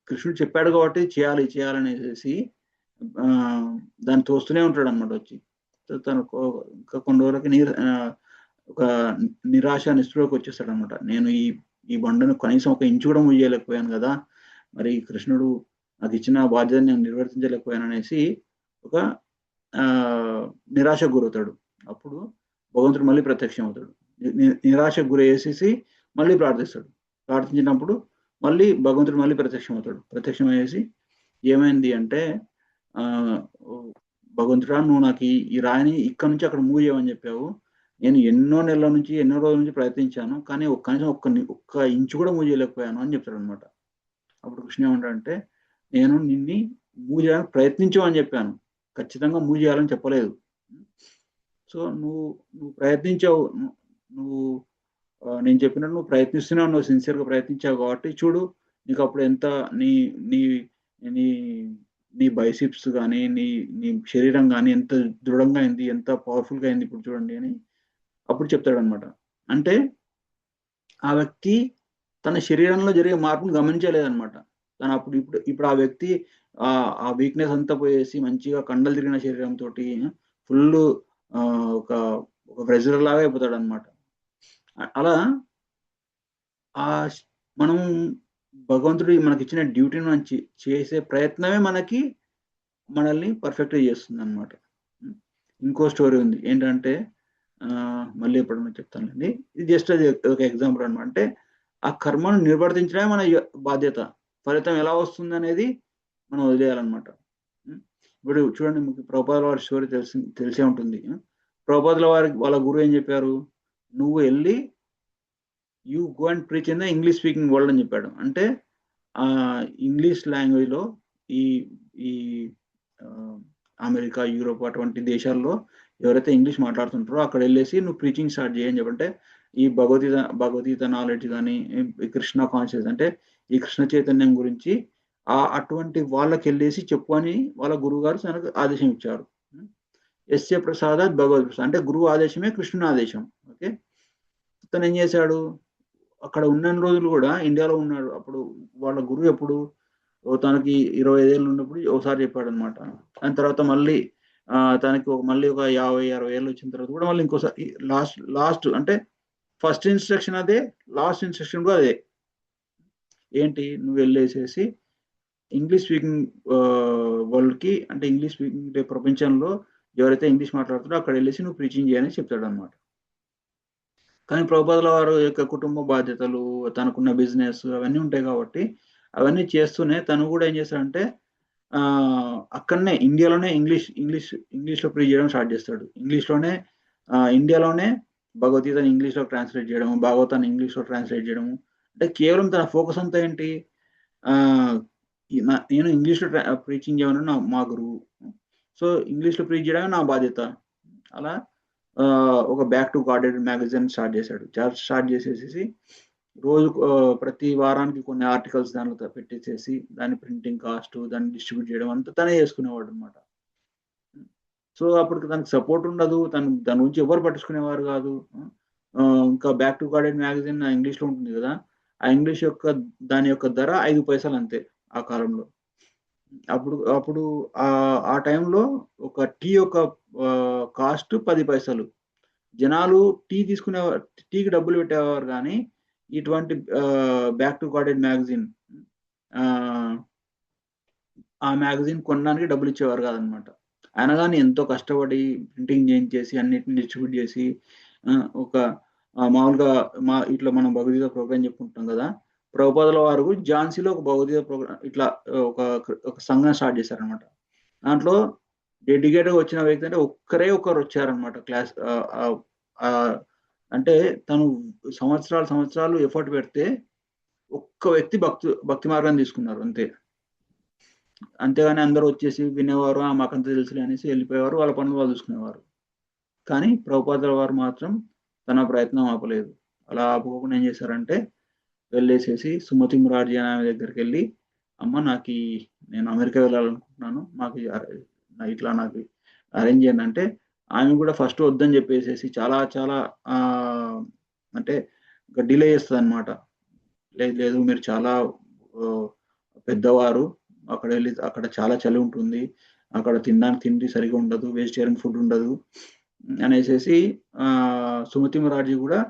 కృష్ణుడు చెప్పాడు కాబట్టి చేయాలనేసి దాన్ని తోస్తూనే ఉంటాడు అనమాట వచ్చి. తను ఇంకా కొన్ని రోజులకి ఒక నిరాశ నిస్పృహకు వచ్చేస్తాడు అనమాట. నేను ఈ బండను కనీసం ఒక ఇంచు కూడా ముయ్యలేకపోయాను కదా, మరి కృష్ణుడు నాకు ఇచ్చిన బాధ్యతను నేను నిర్వర్తించలేకపోయాను అనేసి ఒక నిరాశకు గురవుతాడు. అప్పుడు భగవంతుడు మళ్ళీ ప్రత్యక్షం అవుతాడు, నిరాశకు గురయ్యేసేసి మళ్ళీ ప్రార్థించినప్పుడు మళ్ళీ భగవంతుడు మళ్ళీ ప్రత్యక్షం అయ్యేసి ఏమైంది అంటే భగవంతుడా నువ్వు నాకు ఈ రాయిని ఇక్కడ నుంచి అక్కడ మూవ్ చేయమని చెప్పావు, నేను ఎన్నో నెలల నుంచి ఎన్నో రోజుల నుంచి ప్రయత్నించాను కానీ కనీసం ఒక్క ఇంచు కూడా మూవ్ చేయలేకపోయాను అని చెప్తాడు అనమాట. అప్పుడు కృష్ణ ఏమంటాడంటే నేను నిన్ని మూవ్ చేయడానికి ప్రయత్నించు అని చెప్పాను, ఖచ్చితంగా మూవ్ చేయాలని చెప్పలేదు. సో నువ్వు ప్రయత్నించావు, నేను చెప్పినట్టు నువ్వు ప్రయత్నిస్తున్నావు, నువ్వు సిన్సియర్గా ప్రయత్నించావు కాబట్టి చూడు నీకు అప్పుడు ఎంత నీ బైసిప్స్ కానీ నీ శరీరం కానీ ఎంత దృఢంగా అయింది, ఎంత పవర్ఫుల్గా అయింది ఇప్పుడు చూడండి అని అప్పుడు చెప్తాడు అనమాట. అంటే ఆ వ్యక్తి తన శరీరంలో జరిగే మార్పును గమనించలేదన్నమాట. తను ఇప్పుడు ఆ వ్యక్తి ఆ వీక్నెస్ అంతా పోయేసి మంచిగా కండలు తిరిగిన శరీరంతో ఫుల్ ఒక ప్రెజర్ లాగా అయిపోతాడు అనమాట. అలా మనం భగవంతుడు మనకి ఇచ్చిన డ్యూటీని మనం చేసే ప్రయత్నమే మనల్ని పర్ఫెక్ట్గా చేస్తుంది అనమాట. ఇంకో స్టోరీ ఉంది ఏంటంటే, మళ్ళీ ఎప్పుడన్నా చెప్తానండి. ఇది జస్ట్ అది ఒక ఎగ్జాంపుల్ అనమాట. అంటే ఆ కర్మను నిర్వర్తించడమే మన బాధ్యత. ఫలితం ఎలా వస్తుంది అనేది మనం వదిలేయాలన్నమాట. ఇప్పుడు చూడండి, మీకు ప్రభుపాదుల వారి స్టోరీ తెలిసే ఉంటుంది. ప్రభుపాదుల వాళ్ళ గురువు ఏం చెప్పారు, నువ్వు వెళ్ళి you go and preach in the English speaking world అని చెప్పాడు. అంటే ఇంగ్లీష్ లాంగ్వేజ్లో ఈ ఈ అమెరికా, యూరోప్ అటువంటి దేశాల్లో ఎవరైతే ఇంగ్లీష్ మాట్లాడుతుంటారో అక్కడ వెళ్ళేసి నువ్వు ప్రీచింగ్ స్టార్ట్ చేయని చెప్పంటే, ఈ భగవద్గీత నాలెడ్జ్ కానీ, కృష్ణ కాన్షియస్ అంటే ఈ కృష్ణ చైతన్యం గురించి అటువంటి వాళ్ళకి వెళ్ళేసి చెప్పు అని వాళ్ళ గురువు గారు తనకు ఆదేశం ఇచ్చారు. ఎస్య ప్రసాదాత్ భగవద్ ప్రసాద్ అంటే గురువు ఆదేశమే కృష్ణుని ఆదేశం. ఓకే, తను ఏం చేశాడు, అక్కడ ఉన్న రోజులు కూడా ఇండియాలో ఉన్నాడు. అప్పుడు వాళ్ళ గురువు ఎప్పుడు తనకి 25 ఏళ్ళు ఉన్నప్పుడు ఒకసారి చెప్పాడు అనమాట. దాని తర్వాత మళ్ళీ తనకి మళ్ళీ ఒక 50-60 ఏళ్ళు వచ్చిన తర్వాత కూడా మళ్ళీ ఇంకోసారి లాస్ట్ అంటే ఫస్ట్ ఇన్స్ట్రక్షన్ అదే, లాస్ట్ ఇన్స్ట్రక్షన్ కూడా అదే. ఏంటి, నువ్వు వెళ్ళేసేసి ఇంగ్లీష్ స్పీకింగ్ వరల్డ్కి అంటే ఇంగ్లీష్ స్పీకింగ్ ప్రపంచంలో ఎవరైతే ఇంగ్లీష్ మాట్లాడుతారో అక్కడ వెళ్ళేసి నువ్వు ప్రీచింగ్ చేయని చెప్తాడు అనమాట. కానీ ప్రభుపాదుల వారు యొక్క కుటుంబ బాధ్యతలు, తనకున్న బిజినెస్ అవన్నీ ఉంటాయి కాబట్టి అవన్నీ చేస్తూనే తను కూడా ఏం చేశాడంటే అక్కడనే ఇండియాలోనే ఇంగ్లీష్లో ప్రీచ్ చేయడం స్టార్ట్ చేస్తాడు. ఇండియాలోనే భగవద్గీతని ఇంగ్లీష్లో ట్రాన్స్లేట్ చేయడము, భాగవతాన్ని ఇంగ్లీష్లో ట్రాన్స్లేట్ చేయడము. అంటే కేవలం తన ఫోకస్ అంతా ఏంటి, నేను ఇంగ్లీష్లో ప్రీచింగ్ చేయమని మా గురువు, సో ఇంగ్లీష్లో ప్రీచ్ చేయడమే నా బాధ్యత. అలా ఒక బ్యాక్ టు గాడెడ్ మ్యాగజైన్ స్టార్ట్ చేసేసి రోజు ప్రతి వారానికి కొన్ని ఆర్టికల్స్ దానిలో పెట్టేసేసి దాని ప్రింటింగ్ కాస్ట్, దాన్ని డిస్ట్రిబ్యూట్ చేయడం అంతా తనే చేసుకునేవాడు అనమాట. సో అప్పుడు తనకు సపోర్ట్ ఉండదు, దాని గురించి ఎవరు పట్టించుకునేవారు కాదు. ఇంకా బ్యాక్ టు గాడెడ్ మ్యాగజైన్ ఇంగ్లీష్లో ఉంటుంది కదా, దాని యొక్క ధర 5 పైసలు అంతే ఆ కాలంలో. అప్పుడు ఆ టైంలో ఒక టీ యొక్క కాస్ట్ 10 పైసలు. జనాలు టీకి డబ్బులు పెట్టేవారు కానీ ఇటువంటి బ్యాక్ టు గాడెడ్ మ్యాగజైన్ ఆ మ్యాగజైన్ కొనడానికి డబ్బులు ఇచ్చేవారు కాదనమాట. ఆయన కానీ ఎంతో కష్టపడి ప్రింటింగ్ చేయించేసి అన్నిటిని డిస్ట్రిబ్యూట్ చేసి ఒక మామూలుగా ఇట్లా మనం భగవద్గీత ప్రోగ్రామ్ చెప్పుకుంటాం కదా, ప్రభుపాదుల వారు ఝాన్సీలో ఒక భగవద్గీత ప్రోగ్రామ్ ఇట్లా ఒక సంఘం స్టార్ట్ చేశారనమాట. దాంట్లో డెడికేట్గా వచ్చిన వ్యక్తి అంటే ఒకరు వచ్చారనమాట క్లాస్. అంటే తను సంవత్సరాలు ఎఫర్ట్ పెడితే ఒక్క వ్యక్తి భక్తి మార్గాన్ని తీసుకున్నారు అంతే. అంతేగాని అందరూ వచ్చేసి వినేవారు, మాకంతా తెలుసులే అనేసి వెళ్ళిపోయేవారు, వాళ్ళ పనులు వాళ్ళు చూసుకునేవారు. కానీ ప్రభుపాదుల వారు మాత్రం తన ప్రయత్నం ఆపలేదు. అలా ఆపుకోకుండా ఏం చేశారంటే వెళ్ళేసేసి సుమతి మురార్జీ అనే దగ్గరికి వెళ్ళి, అమ్మ నేను అమెరికా వెళ్ళాలనుకుంటున్నాను, నాకు అరేంజ్ చేయండి అంటే, ఆమె కూడా ఫస్ట్ వద్దని చెప్పేసేసి చాలా చాలా అంటే డిలే చేస్తుంది అనమాట. లేదు మీరు చాలా పెద్దవారు, అక్కడ చాలా చలి ఉంటుంది, అక్కడ తినడానికి తిండి సరిగా ఉండదు, వెజిటేరియన్ ఫుడ్ ఉండదు అనేసి సుమతి మురార్జీ కూడా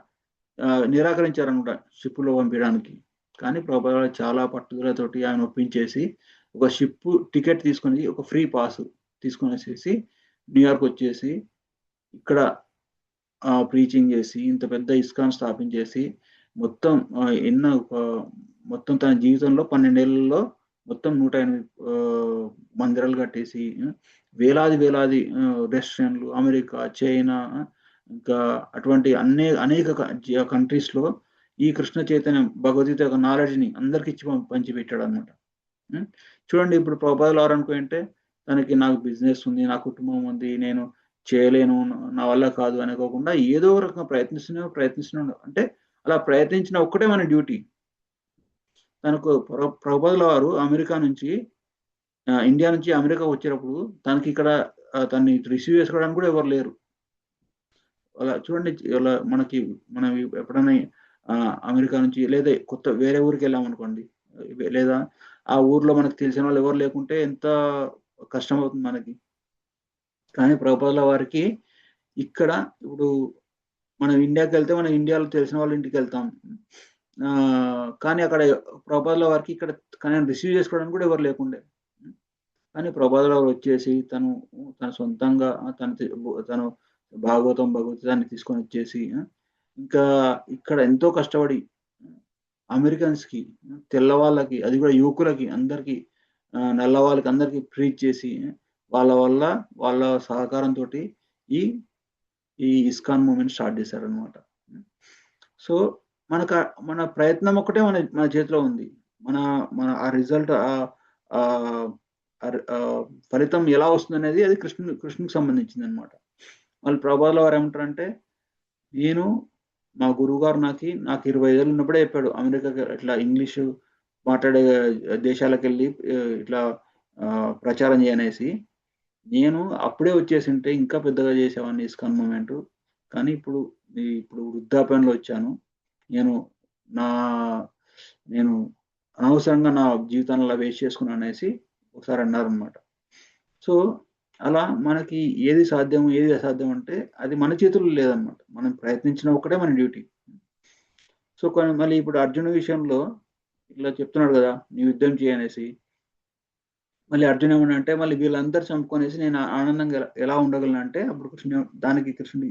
నిరాకరించారనమాట షిప్లో పంపించడానికి. కానీ ప్రభుపాదుల చాలా పట్టుదలతోటి ఆయన ఒప్పించేసి ఒక షిప్ టికెట్ తీసుకొని ఒక ఫ్రీ పాస్ తీసుకొనేసేసి న్యూయార్క్ వచ్చేసి ఇక్కడ ప్రీచింగ్ చేసి ఇంత పెద్ద ఇస్కాన్ స్థాపించేసి మొత్తం తన జీవితంలో 12 ఏళ్లలో మొత్తం 108 మందిరాలు కట్టేసి వేలాది రెస్టారెంట్లు అమెరికా, చైనా ఇంకా అటువంటి అనేక కంట్రీస్లో ఈ కృష్ణ చైతన్యం భగవద్గీత యొక్క నాలెడ్జ్ని అందరికి ఇచ్చి పంచిపెట్టాడు అనమాట. చూడండి, ఇప్పుడు ప్రభుపాదుల వారు అనుకుంటే నాకు బిజినెస్ ఉంది, నా కుటుంబం ఉంది, నేను చేయలేను, నా వల్ల కాదు అనుకోకుండా ఏదో ఒక రకంగా ప్రయత్నిస్తున్నాడు. అంటే అలా ప్రయత్నించిన ఒక్కటే మన డ్యూటీ. తనకు ప్రభుపాదుల వారు ఇండియా నుంచి అమెరికా వచ్చేటప్పుడు తనకి ఇక్కడ తనని రిసీవ్ చేసుకోవడానికి కూడా ఎవరు లేరు. అలా చూడండి, మనం ఎప్పుడైనా అమెరికా నుంచి లేదా వేరే ఊరికి వెళ్ళామనుకోండి, లేదా ఆ ఊర్లో మనకు తెలిసిన వాళ్ళు ఎవరు లేకుంటే ఎంత కష్టం అవుతుంది మనకి. కానీ ప్రభుపాదుల వారికి ఇప్పుడు మనం ఇండియాకి వెళ్తే మనం ఇండియాలో తెలిసిన వాళ్ళ ఇంటికి వెళ్తాం, కానీ అక్కడ ప్రభుపాదుల వారికి ఇక్కడ కానీ రిసీవ్ చేసుకోవడానికి కూడా ఎవరు లేకుండే. కానీ ప్రభుపాదుల వారు వచ్చేసి తన సొంతంగా తను భగవద్గీతాన్ని తీసుకొని వచ్చేసి ఇంకా ఇక్కడ ఎంతో కష్టపడి అమెరికన్స్‌కి, తెల్లవాళ్ళకి, అది కూడా యువకులకి అందరికి, నల్ల వాళ్ళకి అందరికి ప్రీచ్ చేసి వల్ల వాళ్ళ సహకారంతోటి ఈ ఈ ఇస్కాన్ మూవ్‌మెంట్ స్టార్ట్ చేశారనమాట. సో, మన ప్రయత్నం ఒక్కటే మన మన చేతిలో ఉంది. మన మన ఆ రిజల్ట్ ఆహ్, ఫలితం ఎలా వస్తుందనేది అది కృష్ణునికి సంబంధించిందనమాట. వాళ్ళు ప్రభుపాదుల వారు ఏమంటారంటే, నేను మా గురువుగారు నాకు 25 ఏళ్ళు ఉన్నప్పుడే చెప్పాడు. అమెరికాకి ఇట్లా ఇంగ్లీషు మాట్లాడే దేశాలకెళ్ళి ఇట్లా ప్రచారం చేయనేసి. నేను అప్పుడే వచ్చేసుంటే ఇంకా పెద్దగా చేసేవాడిని ఇస్కాన్ మూవ్‌మెంటు. కానీ ఇప్పుడు వృద్ధాప్యంలో వచ్చాను. నేను నా నేను అనవసరంగా నా జీవితాన్ని అలా వేస్ట్ చేసుకున్నాననేసి ఒకసారి అన్నారనమాట. సో, అలా మనకి ఏది సాధ్యం, ఏది అసాధ్యం అంటే అది మన చేతుల్లో లేదనమాట. మనం ప్రయత్నించడం ఒక్కటే మన డ్యూటీ. సో, మళ్ళీ ఇప్పుడు అర్జునుడి విషయంలో ఇట్లా చెప్తున్నాడు గదా! "నువ్వు యుద్ధం చెయ్యి" అనేసి. మళ్ళీ అర్జున్ ఏమన్నాడంటే, మళ్ళీ వీళ్ళందరూ చంపుకొనేసి నేను ఆనందంగా ఎలా ఉండగలనంటే, అప్పుడు కృష్ణుడు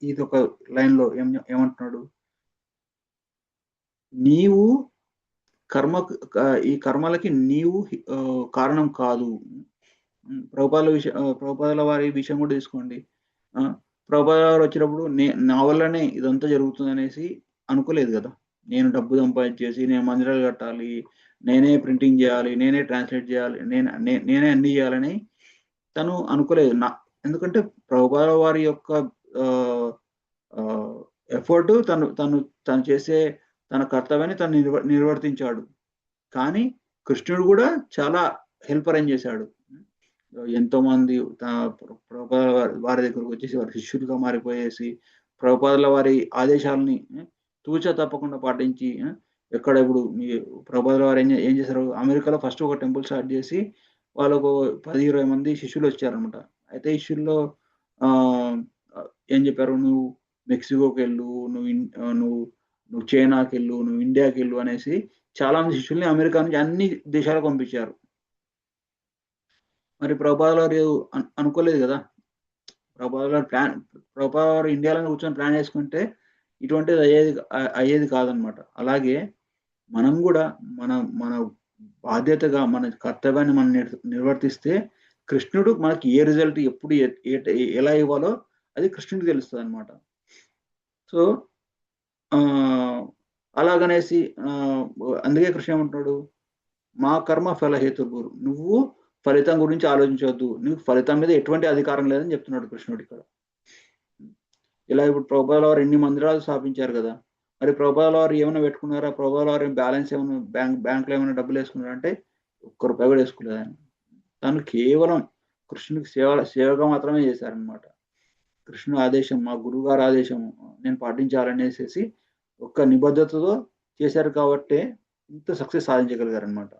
ఇదొక లైన్‌లో ఏమంటున్నాడు? "నీవు కర్మకు ఈ కర్మలకి నీవు కారణం కాదు." ప్రభుపాదుల వారి విషయం కూడా తీసుకోండి. ఆ! ప్రభుపాదుల వారు వచ్చినప్పుడు నా వల్లనే ఇదంతా జరుగుతుందనేసి అనుకోలేదు గదా! నేను డబ్బు సంపాదించేసి, నేను మందిరాలు కట్టాలి, నేనే ప్రింటింగ్ జేయాలి, నేనే ట్రాన్స్‌లేట్ జేయాలి, నేనే అన్నీ జేయాలని తను అనుకోలేదు. ఎందుకంటే ప్రభుపాదుల వారి యొక్క ఆహ్, ఆహ్, ఎఫర్ట్ తను చేసే తన కర్తవ్యాన్ని తను నిర్వర్తించాడు. కానీ కృష్ణుడు గూడా చాలా హెల్ప్ అరేంజ్ చేశాడు. ఎంతోమంది ప్రభుపాదుల వారి దగ్గరకొచ్చేసి వారి శిష్యులుగా మారిపోయేసి, ప్రభుపాదుల వారి ఆదేశాలని తూచా తప్పకుండా పాటించి ఎక్కడ ఇప్పుడు ప్రభుపాదుల వారు ఏం చేశారు, అమెరికాలో ఫస్ట్ ఒక టెంపుల్ స్టార్ట్ చేసి, వాళ్ళకు 10, 20 మంది శిష్యులొచ్చారనమాట. అయితే ఈ శిష్యుల్లో ఆహ్, ఏం చెప్పారు, "నువ్వు మెక్సికోకెళ్ళు, నువ్వు నువ్వు చైనాకెళ్ళు, నువ్వు ఇండియాకెళ్ళు" అనేసి చాలా మంది శిష్యుల్ని అమెరికా నుంచి అన్ని దేశాలకు పంపించారు. మరి ప్రభుపాదుల వారు అనుకోలేదు గదా! ప్రభుపాదుల వారు ఇండియాలోనే కూర్చొని ప్లాన్ చేసుకుంటే ఇటువంటిది అయ్యేది కాదనమాట. అలాగే మనం గూడా మన మన బాధ్యతగా మన కర్తవ్యాన్ని మనం నిర్వర్తిస్తే కృష్ణుడు మనకి ఏ రిజల్ట్ ఎప్పుడు ఎలా ఇవ్వాలో అది కృష్ణుడికి తెలుస్తదనమాట. సో, ఆహ్, అలాగనేసి అందుకే కృష్ణ ఏమంటున్నాడు? మా కర్మ ఫల హేతుర్భురు. నువ్వు ఫలితం గురించి ఆలోచించొద్దు. నీకు ఫలితం మీద ఎటువంటి అధికారం లేదని చెప్తున్నాడు కృష్ణుడిక్కడ. ఇలా ఇప్పుడు ప్రభుపాదుల వారు ఎన్ని మందిరాలు స్థాపించారు గదా! మరి ప్రభుపాదుల వారు ఏమన్నా పెట్టుకున్నారా? ప్రభుపాదుల వారు బ్యాలెన్స్ ఏమన్నా బ్యాంక్‌లో ఏమన్నా డబ్బులేసుకున్నారా అంటే ఒక్క రూపాయి గూడా ఏసుకోలేదాయన. తను కేవలం కృష్ణుడికి సేవగా మాత్రమే చేశారనమాట. కృష్ణుడి ఆదేశం, మా గురువుగారి ఆదేశం నేను పాటించాలనేసేసి ఒక్క నిబద్ధతతో చేశారు కాబట్టే ఇంత సక్సెస్ సాధించగలిగారనమాట.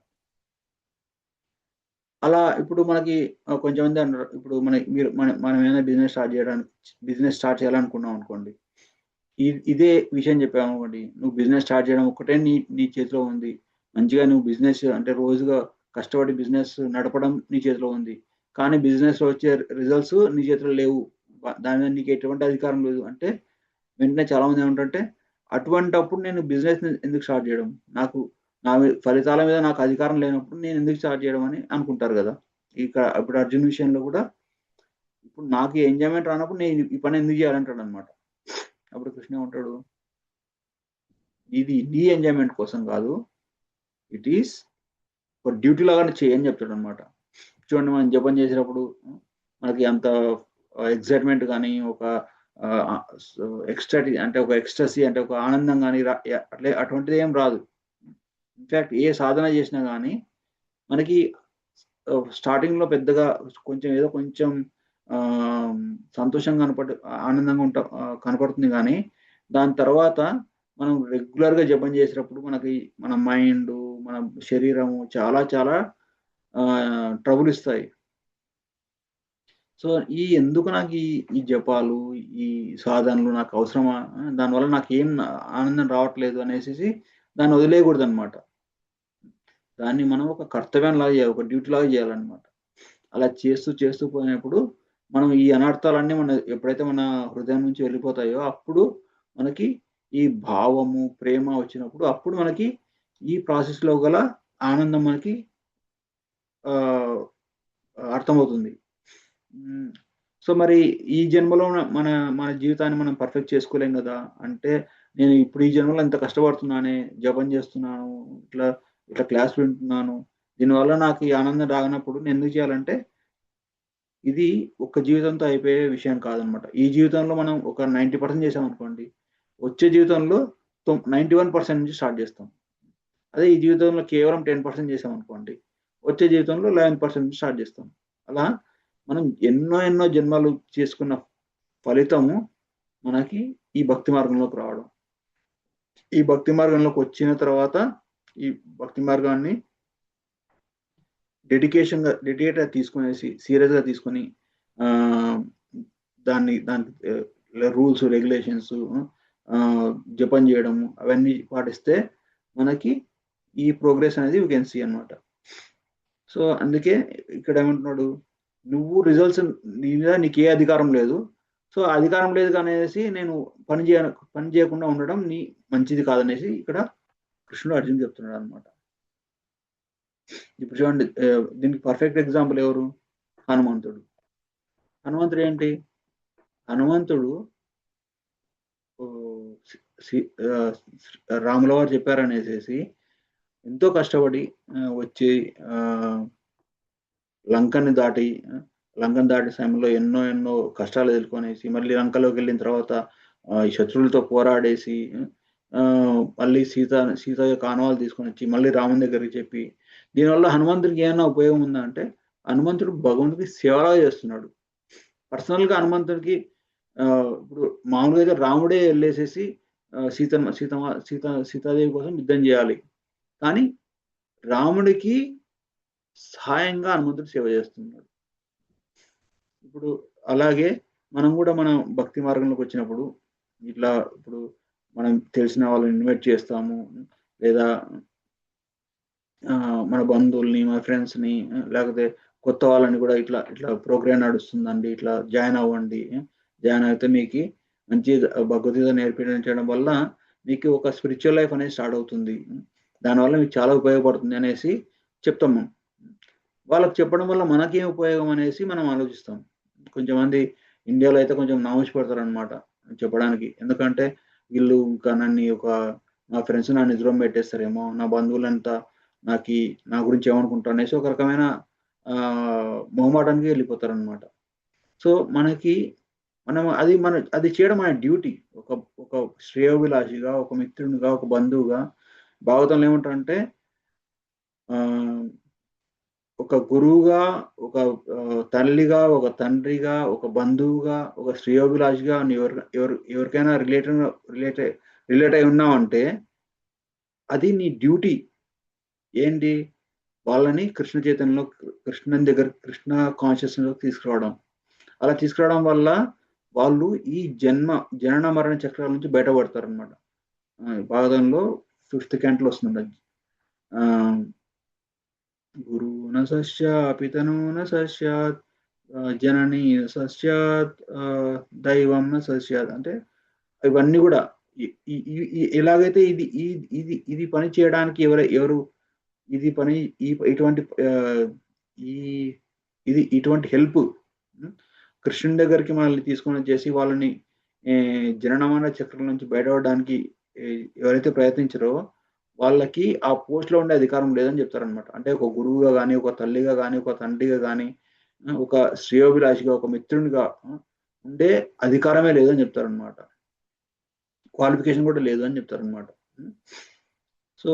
అలా ఇప్పుడు మనకి కొంచెంమంది అంటారు. ఇప్పుడు మనం ఏమైనా బిజినెస్ స్టార్ట్ చేయాలనుకున్నాం అనుకోండి. ఇదే విషయం చెప్పామనుకోండి. నువ్వు బిజినెస్ స్టార్ట్ చేయడం ఒక్కటే నీ నీ చేతిలో ఉంది. మంచిగా నువ్వు బిజినెస్ అంటే రోజుగా కష్టపడి బిజినెస్ నడపడం నీ చేతిలో ఉంది. కానీ బిజినెస్‌లో వచ్చే రిజల్ట్స్ నీ చేతిలో లేవు. దాని మీద నీకు ఎటువంటి అధికారం లేదు. అంటే వెంటనే చాలామంది ఏమంటారంటే, అటువంటప్పుడు నేను బిజినెస్‌ని ఎందుకు స్టార్ట్ చేయడం? నాకు ఫలితాల మీద నాకు అధికారం లేనప్పుడు నేను ఎందుకు స్టార్ట్ చేయడం అని అనుకుంటారు గదా! ఇప్పుడు అర్జున్ విషయంలో గూడా ఇప్పుడు నాకు ఎంజాయ్‌మెంట్ రానప్పుడు నేను ఈ పని ఎందుకు చేయాలంటాడన్నమాట. అప్పుడు కృష్ణ ఏమంటాడు? ఇది నీ ఎంజాయ్‌మెంట్ కోసం గాదు. ఇట్ ఈస్ ఒక డ్యూటీ లాగానే చెయ్యి అని చెప్తాడన్నమాట. చూడండి మనం జపం చేసేటప్పుడు మనకి అంత ఎక్సైట్‌మెంట్ గాని, ఒక ఆహ్, అంటే ఒక ఎక్స్‌టసీ అంటే ఒక ఆనందం గాని అటువంటిదేం రాదు. ఇన్‌ఫాక్ట్ ఏ సాధన చేసినా గాని మనకి స్టార్టింగ్‌లో పెద్దగా కొంచెం ఆహ్, సంతోషంగా ఆనందంగా కనపడుతుంది గానీ, దాని తర్వాత మనం రెగ్యులర్‌గా జపం చేసేటప్పుడు మన మైండు, మన శరీరము చాలా చాలా ట్రబుల్ ఇస్తాయి. సో, ఎందుకు ఈ జపాలు, ఈ సాధనలు నాకవసరమా? దానివల్ల నాకేం ఆనందం రావట్లేదు అనేసేసి దాన్ని వదిలేయకూడదు అనమాట. దాన్ని మనం ఒక కర్తవ్యం లాగా చేయాలి, ఒక డ్యూటీ లాగా చేయాలన్నమాట. అలా చేస్తూ చేస్తూ పోయినప్పుడు మనం ఈ అనర్థాలన్నీ ఎప్పుడైతే మన హృదయం నుంచి వెళ్ళిపోతాయో అప్పుడు మనకి ఈ భావము, ప్రేమ వచ్చినప్పుడు అప్పుడు మనకి ఈ ప్రాసెస్‌లో గల ఆనందం మనకి ఆహ్, అర్థమవుతుంది. హ్మ్. సో, మరి ఈ జన్మలో మన మన జీవితాన్ని మనం పర్ఫెక్ట్ చేసుకోలేం గదా! అంటే నేను ఇప్పుడు ఈ జన్మలో ఇంత కష్టపడుతున్నానే, జపం చేస్తున్నాను, ఇట్లా ఇట్లా క్లాస్ వింటున్నాను. దీనివల్ల నాకు ఈ ఆనందం రానప్పుడు నేనెందుకు చేయాలంటే ఇది ఒక్క జీవితంతో అయిపోయే విషయం కాదనమాట. ఈ జీవితంలో మనం ఒక 90% చేశామనుకోండి, వచ్చే జీవితంలో 91% నుంచి స్టార్ట్ చేస్తాం. అదే ఈ జీవితంలో కేవలం 10% చేశామనుకోండి, వచ్చే జీవితంలో 11% నుంచి స్టార్ట్ చేస్తాం. అలా మనం ఎన్నో ఎన్నో జన్మలు చేసుకున్న ఫలితము మనకి ఈ భక్తి మార్గంలోకి రావడం. ఈ భక్తి మార్గంలోకొచ్చిన తర్వాత, ఈ భక్తి మార్గాన్ని డెడికేట్‌గా తీసుకొనేసి, సీరియస్‌గా తీసుకొని ఆహ్, దానికి రూల్స్, రెగ్యులేషన్స్ జపం జేయడము అవన్నీ పాటిస్తే మనకి ఈ ప్రోగ్రెస్ అనేది యూ కెన్ సీ అన్నమాట. సో, అందుకే ఇక్కడేమంటున్నాడు, నువ్వు రిజల్ట్స్ నీ మీద నీకే అధికారం లేదు. సో, అధికారం లేదు అనేసి నేను పని జేయకుండా ఉండడం మంచిది కాదనేసి ఇక్కడ కృష్ణుడు అర్జున్‌కి చెప్తున్నాడన్నమాట. ఇప్పుడు చూడండి దీనికి పర్ఫెక్ట్ ఎగ్జాంపుల్ ఎవరు? హనుమంతుడు. హనుమంతుడేంటి? హనుమంతుడు ఓహ్! సి సి ఆహ్, రాముల వారు చెప్పారనేసేసి ఎంతో కష్టపడి వచ్చి ఆహ్, లంకని దాటి లంకను దాటే సమయంలో ఎన్నో ఎన్నో కష్టాలు ఎదుర్కొనేసి మళ్ళీ లంకలోకెళ్ళిన తర్వాత ఈ శత్రువులతో పోరాడేసి మళ్ళీ సీత యొక్క ఆనవాలు తీసుకొనొచ్చి మళ్ళీ రాముని దగ్గరికి చెప్పి దీనివల్ల హనుమంతుడికి ఏమన్నా ఉపయోగం ఉందా అంటే హనుమంతుడు భగవంతుడికి సేవలా చేస్తున్నాడు. పర్సనల్‌గా హనుమంతుడికి ఇప్పుడు మామూలుగా అయితే రాముడే ఎళ్ళేసేసి సీతాదేవి కోసం యుద్ధం జేయాలి. కానీ రాముడికి సహాయంగా హనుమంతుడు సేవ జేస్తున్నాడు. ఇప్పుడు అలాగే మనం గూడా మనం భక్తి మార్గంలోకొచ్చినప్పుడు ఇప్పుడు మనం తెలిసిన వాళ్ళని ఇన్వైట్ చేస్తాము. లేదా మన బంధువుల్ని, మన ఫ్రెండ్స్‌ని లేకపోతే కొత్త వాళ్ళని గూడా ఇట్లా, ఇట్లా ప్రోగ్రామ్ నడుస్తుందండి. ఇట్లా జాయిన్ అవ్వండి. జాయిన్ అయితే మీకి మంచి భగవద్గీత నేర్పించడం వల్ల మీకు ఒక స్పిరిచ్యువల్ లైఫ్ అనేది స్టార్ట్ అవుతుంది. దానివల్ల మీకు చాలా ఉపయోగపడుతుంది అనేసి చెప్తాం మనం. వాళ్ళకి చెప్పడం వల్ల మనకేం ఉపయోగం అనేసి మనం ఆలోచిస్తాం. కొంచెంమంది ఇండియాలో అయితే కొంచెం నామూష్ పడతారనమాట చెప్పడానికి. ఎందుకంటే వీళ్ళు ఇంకా నా ఫ్రెండ్స్ నన్ను దూరం పెట్టేస్తారేమో, నా బంధువులంతా నా గురించి ఏమనుకుంటారు అనేసి ఒక రకమైన మొహమాటానికి వెళ్ళిపోతారనమాట. సో, అది చేయడం మన డ్యూటీ. ఒక ఒక శ్రేయోభిలాషిగా, ఒక మిత్రునిగా, ఒక బంధువుగా భాగవతంలో ఏమంటారంటే ఆహ్, ఒక గురువుగా, ఒక తల్లిగా, ఒక తండ్రిగా, ఒక బంధువుగా, ఒక శ్రేయోభిలాషిగా ఎవరికైనా రిలేట్ రిలేట్ అయి ఉన్నావంటే అది నీ డ్యూటీ. ఏంటి? వాళ్ళని కృష్ణ చైతన్యంలో కృష్ణుని దగ్గర కృష్ణ కాన్షియస్‌నెస్‌లోకి తీసుకురావడం. అలా తీసుకురావడం వల్ల వాళ్ళు ఈ జనన మరణ చక్రాల నుంచి బయటపడతారనమాట. భాగవతంలో ఫిఫ్త్ క్యాంట్లో వస్తుందది. ఆహ్, గురువు న సస్యాపి తనూ న సస్యాత్ జననీ న సస్యాత్ దైవం న సస్యాత్ అంటే ఇవన్నీ గూడా ఇ ఇ ఇ ఇ ఎలాగైతే ఇది పని చేయడానికి ఎవరు ఇది పని ఈ ఇటువంటి ఈ ఇటువంటి హెల్ప్ హ్మ్. కృష్ణుని దగ్గరికి మనల్ని తీసుకొనొచ్చేసి వాళ్ళని జనన మరణ చక్రం నుంచి బయటపడడానికి ఎవరైతే ప్రయత్నించారో వాళ్ళకి ఆ పోస్ట్‌లో ఉండే అధికారం లేదని చెప్తారనమాట. అంటే ఒక గురువుగా గాని, ఒక తల్లిగా గాని, ఒక తండ్రిగా గాని, ఒక శ్రేయోభిలాషిగా, ఒక మిత్రునిగా ఉండే అధికారమే లేదని చెప్తారనమాట. క్వాలిఫికేషన్ కూడా లేదు అని చెప్తారనమాట. హ్మ్. సో,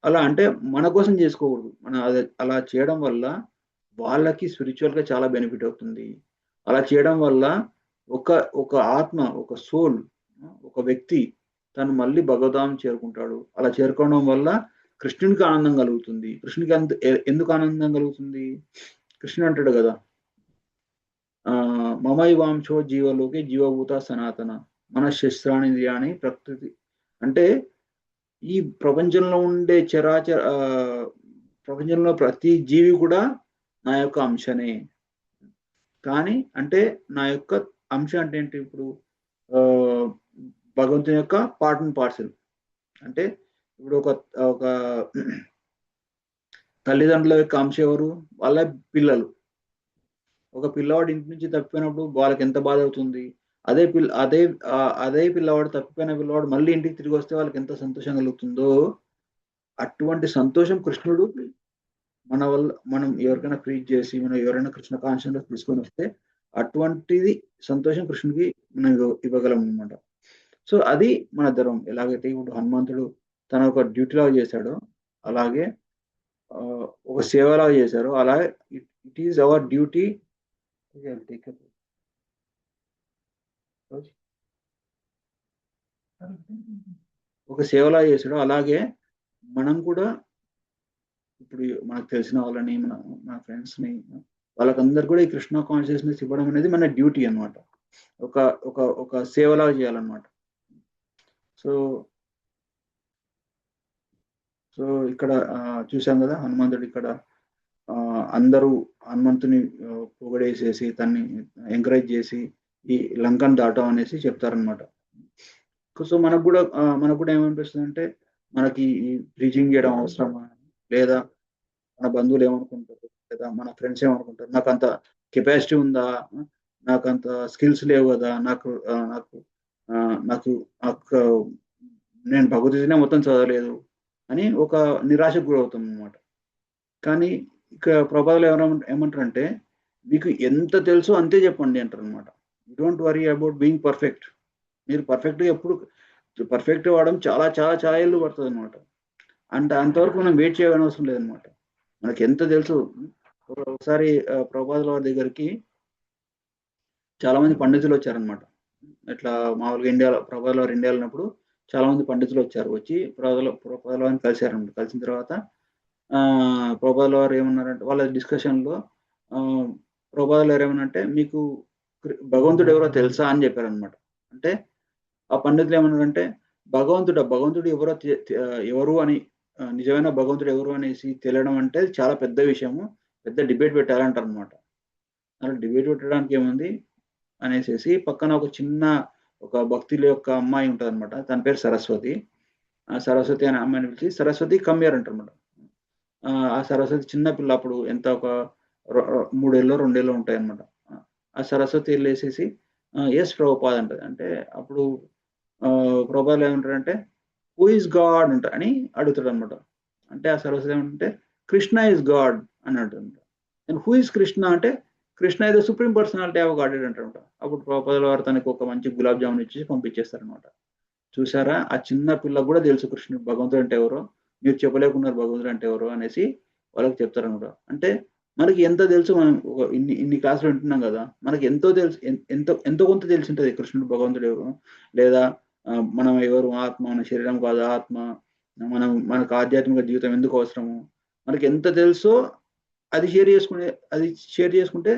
అలా అంటే మన కోసం చేసుకోకూడదు. మనం అలా చేయడం వల్ల వాళ్ళకి స్పిరిచ్యువల్‌గా చాలా బెనిఫిట్ అవుతుంది. అలా చేయడం వల్ల ఒక ఒక ఆత్మ, ఒక సోల్ ఒక వ్యక్తి తను మళ్ళీ భగవద్ధామం చేరుకుంటాడు. అలా చేరుకోవడం వల్ల కృష్ణునికి ఆనందం కలుగుతుంది. కృష్ణునికి ఎందుకు ఆనందం కలుగుతుంది? కృష్ణుడు అంటాడు గదా! మమైవాంశో జీవలోకే జీవభూత సనాతన మనశ్శస్త్రాణీంద్రియాణి ప్రకృతి అంటే ఈ ప్రపంచంలో ఉండే ప్రపంచంలో ప్రతి జీవి కూడా నా యొక్క అంశనే. కానీ అంటే నా యొక్క అంశ అంటే ఏంటి ఇప్పుడు ఆ, భగవంతుని యొక్క పార్ట్ అండ్ పార్సల్. అంటే ఇప్పుడు ఒక తల్లిదండ్రుల యొక్క అంశ ఎవరు? వాళ్ళ పిల్లలు. ఒక పిల్లవాడు ఇంటి నుంచి తప్పిపోయినప్పుడు వాళ్ళకి ఎంత బాధ అవుతుంది. అదే పిల్లవాడు, తప్పిపోయిన పిల్లవాడు మళ్ళీ ఇంటికి తిరిగి వస్తే వాళ్ళకి ఎంత సంతోషం కలుగుతుందో, అటువంటి సంతోషం కృష్ణుడు మనం ఎవరికైనా ప్రీచ్ చేసి, మనం ఎవరైనా కృష్ణ కాన్షియస్‌లో తీసుకొని వస్తే అటువంటిది సంతోషం కృష్ణుడికి మనం ఇవ్వగలం అనమాట. సో అది మన ధర్మం. ఎలాగైతే ఇప్పుడు హనుమంతుడు తన ఒక డ్యూటీలాగా చేశాడో, అలాగే ఒక సేవలాగా చేశారో, అలాగే ఇట్ ఈస్ అవర్ డ్యూటీ. ఒక సేవలా చేశాడో అలాగే మనం కూడా ఇప్పుడు మనకు తెలిసిన వాళ్ళని, మన ఫ్రెండ్స్‌ని, వాళ్ళకందరూ కూడా ఈ కృష్ణ కాన్షియస్‌నెస్ ఇవ్వడం అనేది మన డ్యూటీ అన్నమాట. ఒక ఒక ఒక సేవలాగా చేయాలన్నమాట. సో, సో ఇక్కడ చూసాం కదా! హనుమంతుడు ఇక్కడ అందరూ హనుమంతుని పొగిడేసేసి, తన్ని ఎంకరేజ్ చేసి, ఈ లంకను దాటం అనేసి చెప్తారన్నమాట. సో, మనకు కూడా ఏమనిపిస్తుందంటే, మనకి ఈ ప్రీచింగ్ చేయడం అవసరమా? లేదా మన బంధువులు ఏమనుకుంటారు? లేదా మన ఫ్రెండ్స్ ఏమనుకుంటారు? నాకంత కెపాసిటీ ఉందా? నాకంత స్కిల్స్ లేవు గదా! నాకు నాకు నేను భగవద్గీతనే మొత్తం చదవలేదు అని ఒక నిరాశకు గురవుతామనమాట. కానీ ఇక ప్రభుపాదులు ఏమంటారంటే, మీకు ఎంత తెలుసో అంతే చెప్పండి అంటారనమాట. Don't worry about being perfect. మీరు పర్ఫెక్ట్ అవ్వడం చాలా చాలా చాలా ఏళ్ళు పడతదనమాట. అంతవరకు మనం వెయిట్ చేయనవసరం లేదనమాట. మనకెంత తెలుసు. ఒకసారి ప్రభుపాదుల వారి దగ్గరికి చాలా మంది పండితులు వచ్చారనమాట. ఇట్లా మామూలుగా ప్రభుపాదుల వారు ఇండియాలో ఉన్నప్పుడు చాలా మంది పండితులు వచ్చారు. వచ్చి ప్రభుపాదుల వారిని కలిసారనమాట. కలిసిన తర్వాత ప్రభుపాదుల వారు ఏమన్నారంటే, వాళ్ళ డిస్కషన్‌లో ప్రభుపాదుల వారు ఏమన్నారంటే, మీకు భగవంతుడు ఎవరో తెలుసా అని చెప్పారనమాట. అంటే ఆ పండితులు ఏమన్నారంటే, భగవంతుడు ఎవరు అని నిజమైన భగవంతుడు ఎవరు అనేసి తెలియడం అంటే చాలా పెద్ద విషయము. పెద్ద డిబేట్ పెట్టాలంటారనమాట. అలా డిబేట్ పెట్టడానికి ఏముంది అనేసేసి పక్కన ఒక భక్తుల యొక్క అమ్మాయి ఉంటదనమాట. తన పేరు సరస్వతి. ఆ సరస్వతి అనే అమ్మాయిని పిలిచి, "సరస్వతి కమ్ హియర్" అంటారనమాట. ఆ సరస్వతి చిన్న పిల్ల, అప్పుడు ఎంత ఒక 3 2 ఉంటాయన్నమాట. ఆ సరస్వతి ఎళ్ళేసేసి "యెస్ ప్రభుపాద్" అంటది. అంటే అప్పుడు ప్రభుపాదులు ఏమంటారంటే, "హూ ఈస్ గాడ్" అని అడుగుతాడన్నమాట. అంటే ఆ సరస్వతి ఏమంటే, "కృష్ణ ఈస్ గాడ్" అని అంటుంది. అండ్ హూ ఈస్ కృష్ణ అంటే, "Krishna is the supreme personality of godhead" అంటారన్నమాట. అప్పుడు ప్రభుపాదుల వారు తనకి ఒక మంచి గులాబ్ జామున్ ఇచ్చేసి పంపించేస్తారన్నమాట. చూసారా? ఆ చిన్న పిల్లకి గూడా తెలుసు కృష్ణుడు భగవంతుడంటే ఎవరో. మీరు చెప్పలేకున్నారు భగవంతుడంటే ఎవరో అనేసి వాళ్ళకి చెప్తారనమాట. అంటే మనకి ఎంత తెలుసు, మనం ఇన్ని ఇన్ని క్లాసులు వింటున్నాం గదా! మనకి ఎంతో తెలుసు. ఎంతో కొంత తెలిసుంటది కృష్ణుడు భగవంతుడు ఎవరు. లేదా మనం ఎవరు, ఆత్మ, మన శరీరం కాదు ఆత్మ. మనకు ఆధ్యాత్మిక జీవితం ఎందుకు అవసరము. మనకి ఎంత తెలుసో అది అది షేర్ చేసుకుంటే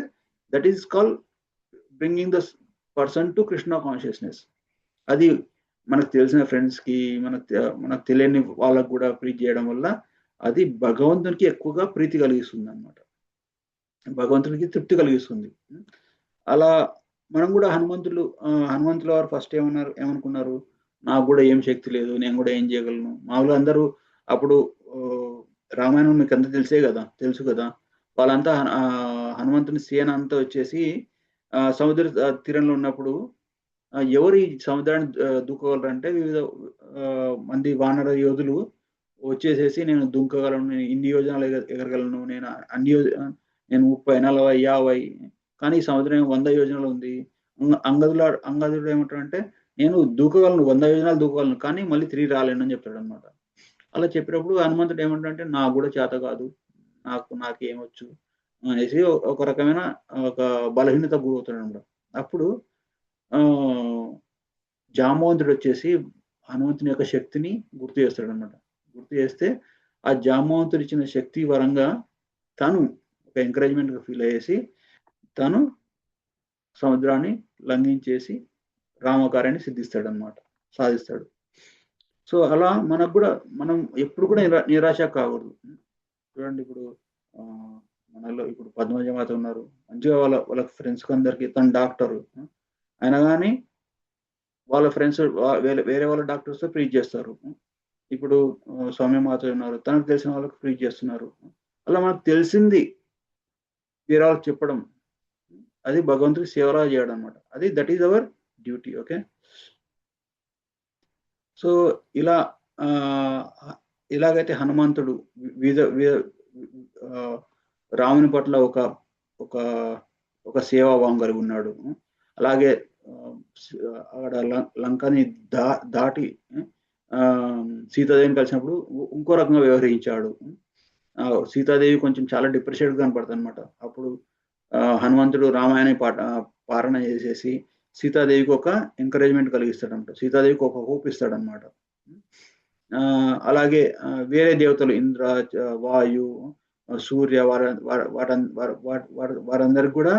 that is called bringing the person to Krishna consciousness. అది మనకు తెలిసిన ఫ్రెండ్స్‌కి, మనకు తెలియని వాళ్ళకి గూడా ప్రీచ్ చేయడం వల్ల అది భగవంతునికి ఎక్కువగా ప్రీతి కలిగిస్తుందనమాట. భగవంతునికి తృప్తి కలిగిస్తుంది. అలా మనం గూడా హనుమంతుల వారు ఫస్ట్ ఏమనుకున్నారు? నాకు గూడా ఏం శక్తి లేదు. నేను గూడా ఏం చేయగలను. మామూలుగా అందరూ అప్పుడు రామాయణం మీకంతా తెలుసు గదా! వాళ్ళంతా హనుమంతుని సేన అంతా వచ్చేసి సముద్ర తీరంలో ఉన్నప్పుడు ఎవరు ఈ సముద్రాన్ని దూకగలరంటే, వివిధ మంది వానర యోధులు వచ్చేసేసి, నేను దుంకగలను, నేను ఇన్ని యోజనాలు ఎగరగలను, నేను 30, 40, 50, కానీ ఈ సముద్రం 100 యోజనాలు ఉంది. అంగదుడు ఏమంటాడంటే, నేను దూకగలను, 100 యోజనాలు దూకగలను, కానీ మళ్ళీ తిరిగి రాలేనని చెప్తాడనమాట. అలా చెప్పినప్పుడు హనుమంతుడు ఏమంటాడంటే, నాకు గూడా చేత కాదు. నాకేమొచ్చు అనేసి ఒక రకమైన ఒక బలహీనతకు గురవుతాడనమాట. అప్పుడు ఆహ్, జాంబవంతుడొచ్చేసి హనుమంతుని యొక్క శక్తిని గుర్తు చేస్తాడనమాట. గుర్తు చేస్తే, ఆ జాంబవంతుడు ఇచ్చిన శక్తి పరంగా తను ఒక ఎంకరేజ్‌మెంట్‌గా ఫీల్ అయ్యేసి, తను సముద్రాన్ని లంఘించేసి రామకార్యాన్ని సాధిస్తాడు. సో అలా మనకు కూడా మనం ఎప్పుడు కూడా నిరాశ కాకూడదు. చూడండి ఇప్పుడు ఆ, మనలో ఇప్పుడు పద్మజ మాత ఉన్నారు, మంచిగా వాళ్ళ ఫ్రెండ్స్ అందరికి తను డాక్టర్ అయినా కానీ వాళ్ళ ఫ్రెండ్స్ వేరే వాళ్ళ డాక్టర్స్ ప్రీచ్ చేస్తారు. ఇప్పుడు సౌమ్య మాత ఉన్నారు, తనకు తెలిసిన వాళ్ళకి ప్రీచ్ చేస్తున్నారు. అలా మనకు తెలిసింది వేరే వాళ్ళకి చెప్పడం, అది భగవంతుడికి సేవలా చేయడం అనమాట. అది that is our duty. Okay. So ఇలా ఆ, ఇలాగైతే హనుమంతుడు వివిధ ఆ, రాముని పట్ల ఒక ఒక ఒక సేవాభావం కలిగి ఉన్నాడు. అలాగే ఆ, అక్కడ లంకని దాటి ఆ, సీతాదేవిని కలిసినప్పుడు ఇంకో రకంగా వ్యవహరించాడు. సీతాదేవి కొంచెం చాలా డిప్రెషన్గా కనపడుతుంది అనమాట. అప్పుడు హనుమంతుడు రామాయణ పారణ చేసేసి సీతాదేవికి ఒక ఎంకరేజ్మెంట్ కలిగిస్తాడనమాట. సీతాదేవికి ఒక హోప్ ఇస్తాడనమాట. అలాగే వేరే దేవతలు ఇంద్ర, వాయు, సూర్య వారందరికి కూడా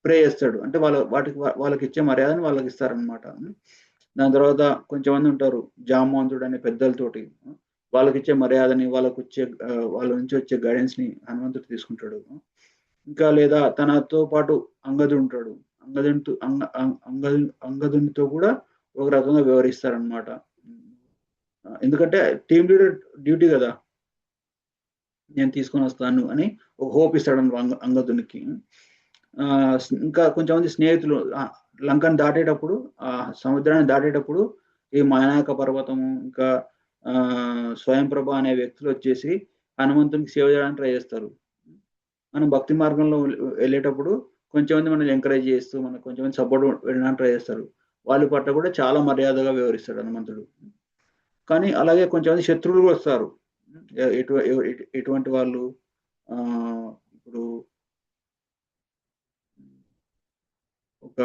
ప్రే చేస్తాడు. అంటే వాళ్ళకి ఇచ్చే మర్యాదని వాళ్ళకి ఇస్తారనమాట. దాని తర్వాత కొంచెం మంది ఉంటారు జామవంతుడు అనే పెద్దలతోటి, వాళ్ళకి ఇచ్చే మర్యాదని, వాళ్ళ నుంచి వచ్చే గైడెన్స్ ని హనుమంతుడు తీసుకుంటాడు. ఇంకా లేదా తనతో పాటు అంగదుడు ఉంటాడు, అంగదునితో కూడా ఒక రకంగా వ్యవహరిస్తారనమాట. ఎందుకంటే టీమ్ లీడర్ డ్యూటీ కదా, నేను తీసుకొని వస్తాను అని ఒక హోప్ ఇస్తాడు అంగదునికి. ఇంకా కొంచెం మంది స్నేహితులు లంకను దాటేటప్పుడు, ఆ సముద్రాన్ని దాటేటప్పుడు ఈ మాయనాక పర్వతము ఇంకా స్వయంప్రభ అనే వ్యక్తులు వచ్చేసి హనుమంతునికి సేవ చేయడానికి ట్రై చేస్తారు. మనం భక్తి మార్గంలో వెళ్ళేటప్పుడు కొంచెం మంది మనల్ని ఎంకరేజ్ చేస్తూ మనకు కొంచెం మంది సపోర్ట్ వెళ్ళడానికి ట్రై చేస్తారు. వాళ్ళ పట్ల కూడా చాలా మర్యాదగా వ్యవహరిస్తాడు హనుమంతుడు. కానీ అలాగే కొంచెం మంది శత్రువులు కూడా వస్తారు. ఎటువంటి వాళ్ళు ఇప్పుడు ఒక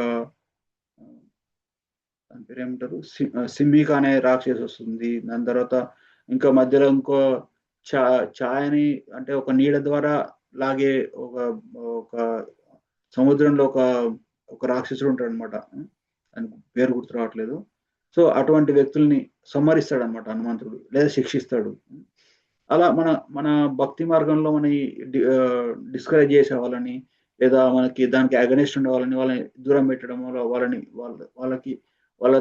దాని పేరు ఏమంటారు, సింహిక అనే రాక్షసి వస్తుంది. దాని తర్వాత ఇంకా మధ్యలో ఇంకో ఛాయని అంటే ఒక నీడ ద్వారా లాగే ఒక ఒక సముద్రంలో ఒక రాక్షసుడు ఉంటాడు అనమాట. దానికి పేరు గుర్తు రావట్లేదు. సో అటువంటి వ్యక్తుల్ని సంహరిస్తాడు అనమాట హనుమంతుడు, లేదా శిక్షిస్తాడు. అలా మన మన భక్తి మార్గంలో మన డిస్కరేజ్ చేసే వాళ్ళని, లేదా మనకి దానికి అగనెస్ట్ ఉండే వాళ్ళని దూరం పెట్టడం, వాళ్ళకి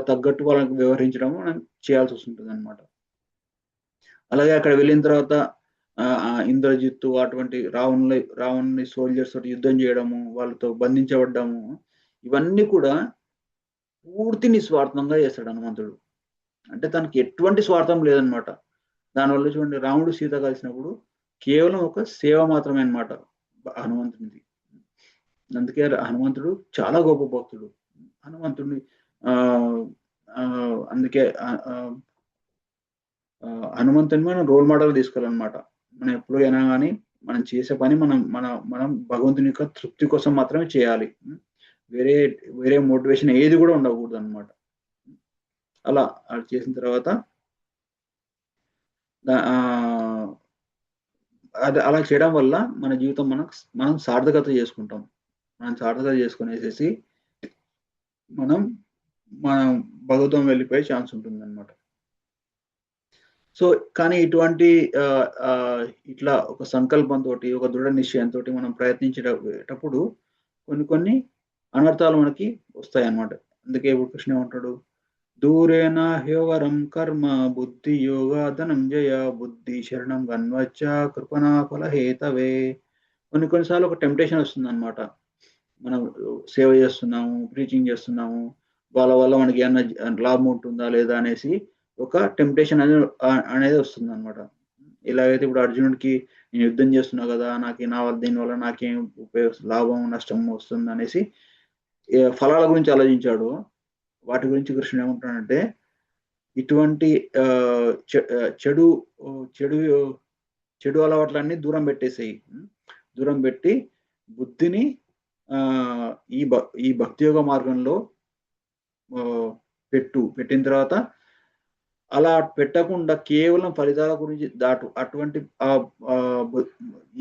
తగ్గట్టు వాళ్ళకి వ్యవహరించడం మనం చేయాల్సి వస్తుంటుంది అనమాట. అలాగే అక్కడ వెళ్ళిన తర్వాత ఇంద్రజిత్తు అటువంటి రావణుని సోల్జర్స్ తోటి యుద్ధం చేయడము, వాళ్ళతో బంధించబడ్డము, ఇవన్నీ కూడా పూర్తి నిస్వార్థంగా చేస్తాడు హనుమంతుడు. అంటే తనకి ఎటువంటి స్వార్థం లేదనమాట. దానివల్ల చూడండి రాముడు సీత కలిసినప్పుడు కేవలం ఒక సేవ మాత్రమే అనమాట హనుమంతునిది. అందుకే హనుమంతుడు చాలా గొప్ప భక్తుడు. హనుమంతుడిని అందుకే హనుమంతుని మనం రోల్ మోడల్ తీసుకోవాలన్నమాట. మనం ఎప్పుడైనా కానీ మనం చేసే పని మనం భగవంతుని యొక్క తృప్తి కోసం మాత్రమే చేయాలి. వేరే వేరే మోటివేషన్ ఏది కూడా ఉండకూడదు అనమాట. అలా చేసిన తర్వాత అది అలా చేయడం వల్ల మన జీవితం మనం సార్థకత చేసుకుంటాం. మనం సార్థకత చేసుకునేసేసి మనం భగవతం వెళ్ళిపోయే ఛాన్స్ ఉంటుంది అనమాట. సో కానీ ఇట్లా ఒక సంకల్పంతో, ఒక దృఢ నిశ్చయంతో మనం ప్రయత్నించేటప్పుడు కొన్ని అనర్థాలు మనకి వస్తాయి అన్నమాట. అందుకే ఇప్పుడు కృష్ణ ఏమంటాడు, దూరేణ హ్యోవరం కర్మ బుద్ధి యోగ ధనంజయ బుద్ధి శరణం గన్వచ్చ కృపణా ఫలహేతవే. కొన్నిసార్లు ఒక టెంప్టేషన్ వస్తుంది అనమాట. మనం సేవ చేస్తున్నాము, ప్రీచింగ్ చేస్తున్నాము, వాళ్ళ వల్ల మనకి ఏమన్నా లాభం ఉంటుందా లేదా అనేసి ఒక టెంప్టేషన్ అనేది వస్తుంది అనమాట. ఇలాగైతే ఇప్పుడు అర్జునుడికి నేను యుద్ధం చేస్తున్నా కదా, దీనివల్ల నాకేం లాభం నష్టం వస్తుంది అనేసి ఫలాల గురించి ఆలోచించాడు. వాటి గురించి కృష్ణుడు ఏమంటాడంటే, ఇటువంటి చెడు చెడు చెడు అలవాట్లన్నీ దూరం పెట్టేసేయి, దూరం పెట్టి బుద్ధిని ఈ భక్తి యోగ మార్గంలో పెట్టిన తర్వాత అలా పెట్టకుండా కేవలం ఫలితాల గురించి అటువంటి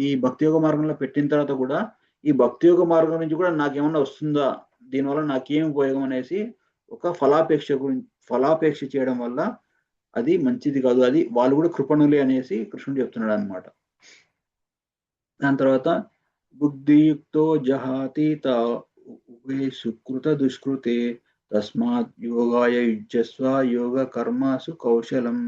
ఈ భక్తి యోగ మార్గంలో పెట్టిన తర్వాత కూడా ఈ భక్తి యోగ మార్గం నుంచి కూడా నాకేమన్నా వస్తుందా, దీనివల్ల నాకేం ఉపయోగం అనేసి ఒక ఫలాపేక్ష చేయడం వల్ల అది మంచిది కాదు, అది వాళ్ళు కూడా కృపణులే అనేసి కృష్ణుడు చెప్తున్నాడు అనమాట. దాని తర్వాత బుద్ధియుక్తో జహాతీత ఉభే సుకృత దుష్కృతే తస్మాత్ యోగాయ యుజ్యస్వ యోగ కర్మసు కౌశలం.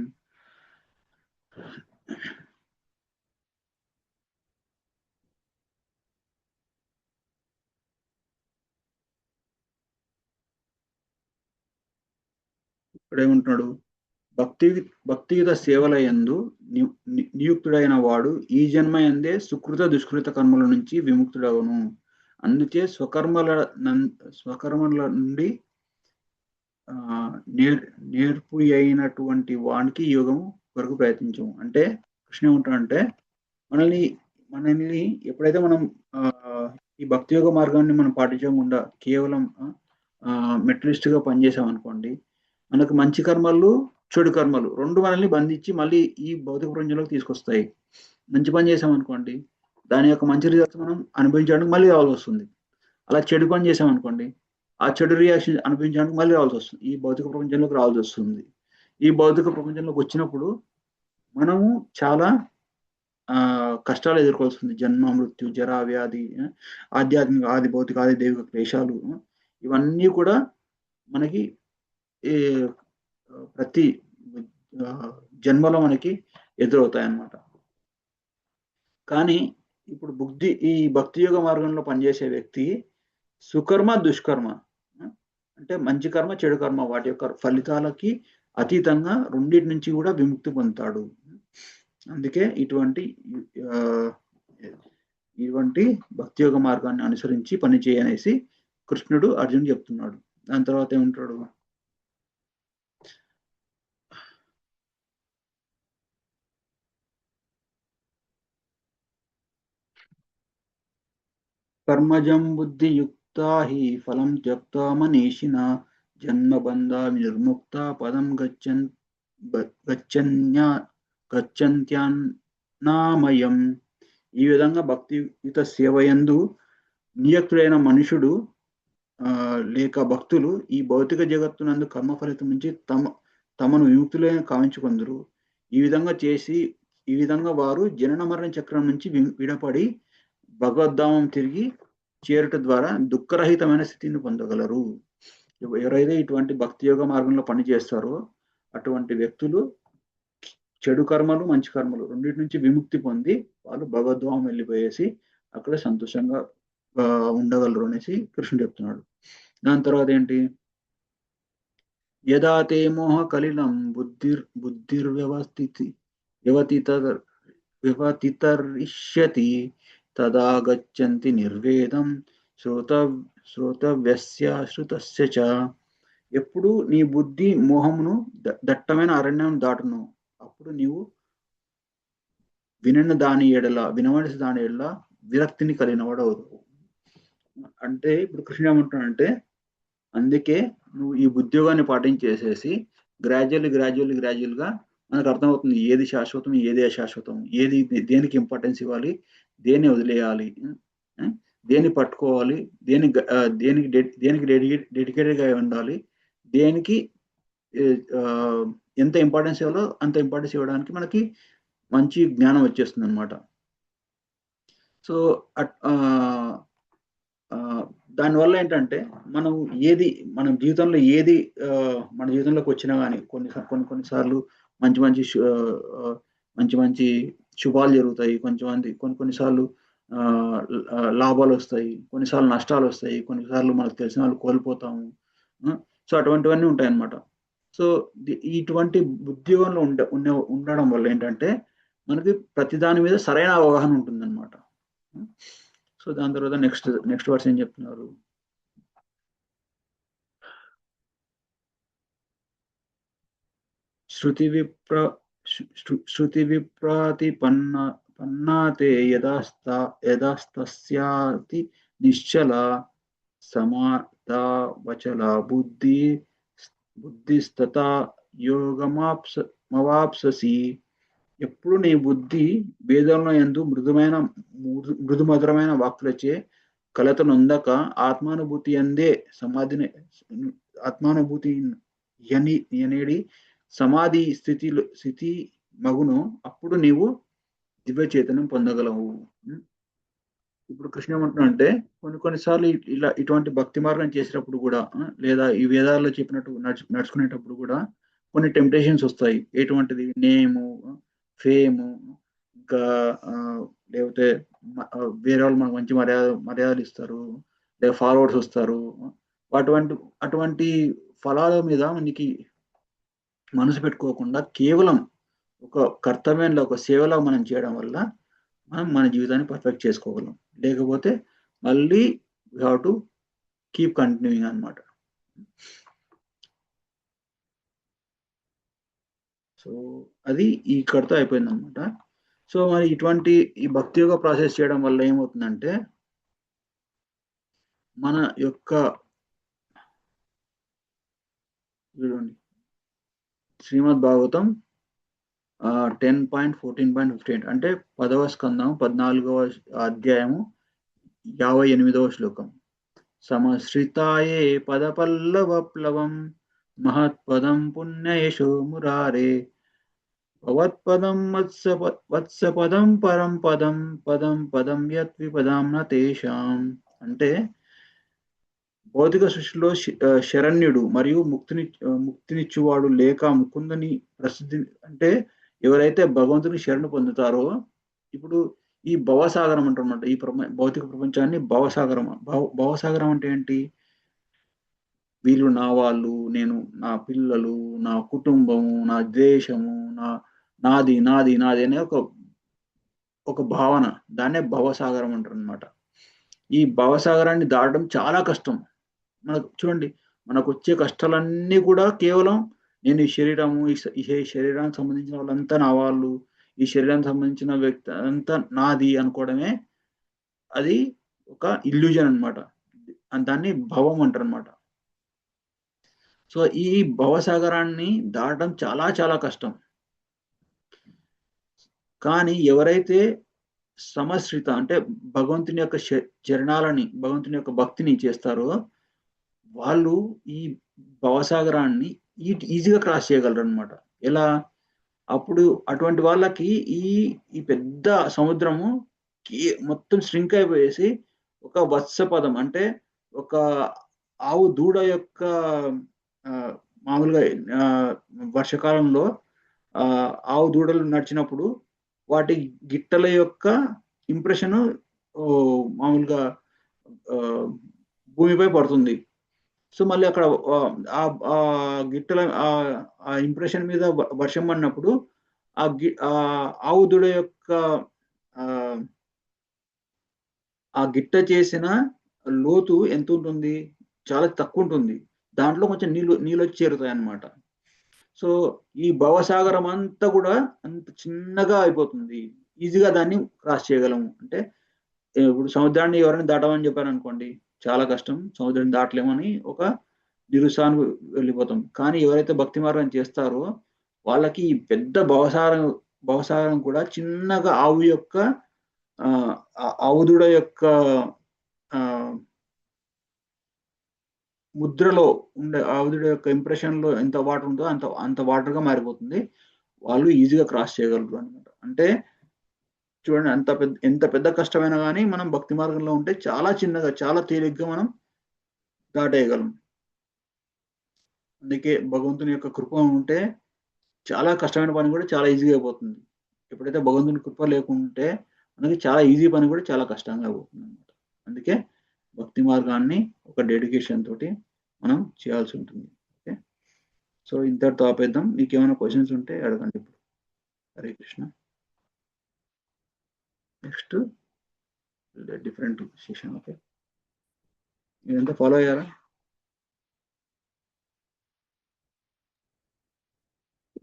ఇక్కడ ఏమంటున్నాడు, భక్తి భక్తియుత సేవల యందు నియుక్తుడైన వాడు ఈ జన్మ యందే సుకృత దుష్కృత కర్మల నుంచి విముక్తుడవును. అందుకే స్వకర్మల నుండి నేర్పు అయినటువంటి వానికి యోగము వరకు ప్రయత్నించము. అంటే కృష్ణ ఏమంటాడంటే మనల్ని ఎప్పుడైతే మనం ఈ భక్తి యోగ మార్గాన్ని మనం పాటించకుండా కేవలం మెటలిస్ట్గా పనిచేసాం అనుకోండి, మనకు మంచి కర్మలు చెడు కర్మలు రెండు మనల్ని బంధించి మళ్ళీ ఈ భౌతిక ప్రపంచంలోకి తీసుకొస్తాయి. మంచి పని చేసాం అనుకోండి, దాని యొక్క మంచి రిజల్ట్స్ మనం అనుభవించడానికి మళ్ళీ రావాల్సి వస్తుంది. అలా చెడు పని చేసాం అనుకోండి, ఆ చెడు రియాక్షన్ అనుభవించడానికి మళ్ళీ రావాల్సి వస్తుంది, ఈ భౌతిక ప్రపంచంలోకి రావాల్సి వస్తుంది. ఈ భౌతిక ప్రపంచంలోకి వచ్చినప్పుడు మనము చాలా కష్టాలు ఎదుర్కోవాల్సి ఉంది. జన్మ, మృత్యు, జరా, వ్యాధి, ఆధ్యాత్మిక, ఆది భౌతిక, ఆది దైవిక క్లేశాలు, ఇవన్నీ కూడా మనకి ప్రతి జన్మలో మనకి ఎదురవుతాయి అన్నమాట. కానీ ఇప్పుడు ఈ భక్తి యోగ మార్గంలో పనిచేసే వ్యక్తి సుకర్మ దుష్కర్మ అంటే మంచి కర్మ చెడు కర్మ వాటి యొక్క ఫలితాలకి అతీతంగా రెండింటి నుంచి కూడా విముక్తి పొందుతాడు. అందుకే ఇటువంటి భక్తి యోగ మార్గాన్ని అనుసరించి పని చేయనేసి కృష్ణుడు అర్జునుడు చెప్తున్నాడు. దాని తర్వాత ఏమంటాడు, కర్మజం బుద్ధియుక్తా హి ఫలం త్యక్త్వా మనీషిణ జన్మబంధ నిర్ముక్త పదం గచ్చన్త్యాన్నామయం. ఈ విధంగా భక్తియుత సేవయందు నియుక్తుడైన మనుషుడు లేక భక్తులు ఈ భౌతిక జగత్తునందు కర్మ ఫలితం నుంచి తమను విముక్తులైన కావించుకొందరు. ఈ విధంగా వారు జనన మరణ చక్రం నుంచి విడపడి భగవద్ధామం తిరిగి చేరుట ద్వారా దుఃఖరహితమైన స్థితిని పొందగలరు. ఎవరైతే ఇటువంటి భక్తి యోగ మార్గంలో పనిచేస్తారో అటువంటి వ్యక్తులు చెడు కర్మలు మంచి కర్మలు రెండింటి నుంచి విముక్తి పొంది వాళ్ళు భగవద్ధామం వెళ్ళిపోయేసి అక్కడ సంతోషంగా ఉండగలరు అనేసి కృష్ణుడు చెప్తున్నాడు. దాని తర్వాత ఏంటి, యదా తే మోహ కలిలం వ్యవతితరిష్యతి తదా గచ్చంతి నిర్వేదం శ్రోతవ్యస్య శ్రుతస్య చ. ఎప్పుడు నీ బుద్ధి మోహమును దట్టమైన అరణ్యం దాటును, అప్పుడు నీవు వినవలసిన దాని ఎడల విరక్తిని కలిగినవాడవదు. అంటే ఇప్పుడు కృష్ణుడు ఏమంటున్నాడంటే, అందుకే నువ్వు ఈ ఉద్యోగాన్ని పాటించేసేసి గ్రాడ్యువల్గా మనకు అర్థమవుతుంది ఏది శాశ్వతం ఏది అశాశ్వతం, దేనికి ఇంపార్టెన్స్ ఇవ్వాలి, దేన్ని వదిలేయాలి, దేన్ని పట్టుకోవాలి, దేనికి డెడికేటెడ్గా ఉండాలి, దేనికి ఎంత ఇంపార్టెన్స్ ఇవ్వాలో అంత ఇంపార్టెన్స్ ఇవ్వడానికి మనకి మంచి జ్ఞానం వచ్చేస్తుంది అనమాట. సో దానివల్ల ఏంటంటే మన జీవితంలోకి వచ్చినా కానీ కొన్నిసార్లు మంచి శుభాలు జరుగుతాయి, కొన్నిసార్లు లాభాలు వస్తాయి, కొన్నిసార్లు నష్టాలు వస్తాయి, కొన్నిసార్లు మనకు తెలిసిన వాళ్ళు కోల్పోతాము. సో అటువంటివన్నీ ఉంటాయి అన్నమాట. సో ఇటువంటి ఉద్యోగంలో ఉండడం వల్ల ఏంటంటే మనకి ప్రతి దాని మీద సరైన అవగాహన ఉంటుందన్నమాట. సో దాని తర్వాత నెక్స్ట్ వర్స్ ఏం చెప్తున్నారు, శృతి విప్రతిపన్నాతే యదాస్తస్యాతి నిశ్చల సమాధావచల బుద్ధిస్తతా యోగమాప్ససి. ఎప్పుడు నీ బుద్ధి వేదంలో యందు మృదుమధురమైన వాక్కులచే కలత నొందక ఆత్మానుభూతి అందే సమాధిని ఆత్మానుభూతి అనేది సమాధి స్థితి మగును, అప్పుడు నీవు దివ్య చైతన్యం పొందగలవు. ఇప్పుడు కృష్ణ ఏమంటున్నా అంటే కొన్నిసార్లు ఇలా ఇటువంటి భక్తి మార్గం చేసేటప్పుడు కూడా లేదా ఈ వేదాల్లో చెప్పినట్టు నడుచుకునేటప్పుడు కూడా కొన్ని టెంప్టేషన్స్ వస్తాయి. ఎటువంటిది? నేము, ఫేము, ఇంకా లేకపోతే వేరే వాళ్ళు మనకు మంచి మర్యాదలు ఇస్తారు, లేదా ఫాలోవర్స్ వస్తారు. అటువంటి ఫలాల మీద మనకి మనసు పెట్టుకోకుండా కేవలం ఒక కర్తవ్యంలో ఒక సేవలో మనం చేయడం వల్ల మనం మన జీవితాన్ని పర్ఫెక్ట్ చేసుకోగలం. లేకపోతే మళ్ళీ we have to keep continuing అనమాట. సో అది ఇక్కడితో అయిపోయింది అనమాట. సో మరి ఇటువంటి ఈ భక్తి యోగ ప్రాసెస్ చేయడం వల్ల ఏమవుతుందంటే మన యొక్క చూడండి శ్రీమద్ భాగవతం 10.14.58 అంటే 10వ స్కందం 14వ అధ్యాయము 58వ శ్లోకం. సమశ్రితాయే పదపల్లవప్లవం మహత్పదం పుణ్యయశో మురారే భవత్పదం వత్సపదం పరం పదం పదం పదం యత్ విపదాం తేషాం. అంటే భౌతిక సృష్టిలో శరణ్యుడు మరియు ముక్తినిచ్చువాడు లేక ముకుందని ప్రసిద్ధి. అంటే ఎవరైతే భగవంతుని శరణు పొందుతారో, ఇప్పుడు ఈ భవసాగరం అంటారన్నమాట. ఈ భౌతిక ప్రపంచాన్ని భవసాగరం అంటే ఏంటి? వీళ్ళు నా వాళ్ళు, నేను, నా పిల్లలు, నా కుటుంబము, నా దేశము, నాది నాది నాది అనే ఒక భావన, దాన్నే భవసాగరం అంటారు అనమాట. ఈ భవసాగరాన్ని దాటడం చాలా కష్టం. మనకు చూడండి, మనకు వచ్చే కష్టాలన్నీ కూడా కేవలం నేను ఈ శరీరము, ఈ శరీరానికి సంబంధించిన వాళ్ళంతా నా వాళ్ళు, ఈ శరీరానికి సంబంధించిన వ్యక్తి అంతా నాది అనుకోవడమే అది ఒక ఇల్యూజన్ అనమాట. దాన్ని భవం అంటారు అనమాట. సో ఈ భవసాగరాన్ని దాటడం చాలా చాలా కష్టం. కానీ ఎవరైతే సమశ్రిత అంటే భగవంతుని యొక్క చరణాలని, భగవంతుని యొక్క భక్తిని చేస్తారో వాళ్ళు ఈ భవసాగరాన్ని ఈజీగా క్రాస్ చేయగలరు అనమాట. ఎలా? అప్పుడు అటువంటి వాళ్ళకి ఈ పెద్ద సముద్రము మొత్తం శ్రింక్ అయిపోయేసి ఒక వత్సపదం అంటే ఒక ఆవు దూడ యొక్క మామూలుగా వర్షకాలంలో ఆవు దూడలు నడిచినప్పుడు వాటి గిట్టల యొక్క ఇంప్రెషన్ మామూలుగా భూమిపై పడుతుంది. సో మళ్ళీ అక్కడ ఆ గిట్టల ఆ ఇంప్రెషన్ మీద వర్షం పడినప్పుడు ఆ ఆవు దూడ యొక్క ఆ గిట్ట చేసిన లోతు ఎంత ఉంటుంది? చాలా తక్కువ ఉంటుంది. దాంట్లో కొంచెం నీళ్ళు వచ్చి చేరుతాయి అన్నమాట. సో ఈ భవసాగరం అంతా కూడా అంత చిన్నగా అయిపోతుంది. ఈజీగా దాన్ని క్రాస్ చేయగలము. అంటే ఇప్పుడు సముద్రాన్ని ఎవరైనా దాటమని చెప్పారు అనుకోండి, చాలా కష్టం, సముద్రం దాటలేమని ఒక నిరుత్సాహానికి వెళ్ళిపోతాం. కానీ ఎవరైతే భక్తి మార్గం చేస్తారో వాళ్ళకి ఈ పెద్ద భవసాగరం కూడా చిన్నగా ఆవు దూడ యొక్క ముద్రలో ఉండే ఆవు దూడ యొక్క ఇంప్రెషన్ లో ఎంత వాటర్ ఉందో అంత వాటర్ గా మారిపోతుంది. వాళ్ళు ఈజీగా క్రాస్ చేయగలరు అనమాట. అంటే చూడండి, ఎంత పెద్ద కష్టమైనా కానీ మనం భక్తి మార్గంలో ఉంటే చాలా చిన్నగా, చాలా తేలిగ్గా మనం దాటేయగలం. అందుకే భగవంతుని యొక్క కృప ఉంటే చాలా కష్టమైన పని కూడా చాలా ఈజీగా అయిపోతుంది. ఎప్పుడైతే భగవంతుని కృప లేకుంటే మనకి చాలా ఈజీ పని కూడా చాలా కష్టంగా అయిపోతుంది అనమాట. అందుకే భక్తి మార్గాన్ని ఒక డెడికేషన్ తోటి మనం చేయాల్సి ఉంటుంది. ఓకే, సో ఇంతటితో ఆపేద్దాం. మీకు ఏమైనా క్వశ్చన్స్ ఉంటే అడగండి ఇప్పుడు. Hare Krishna. Next different session. Okay, మీరంతా ఫాలో అయ్యారా?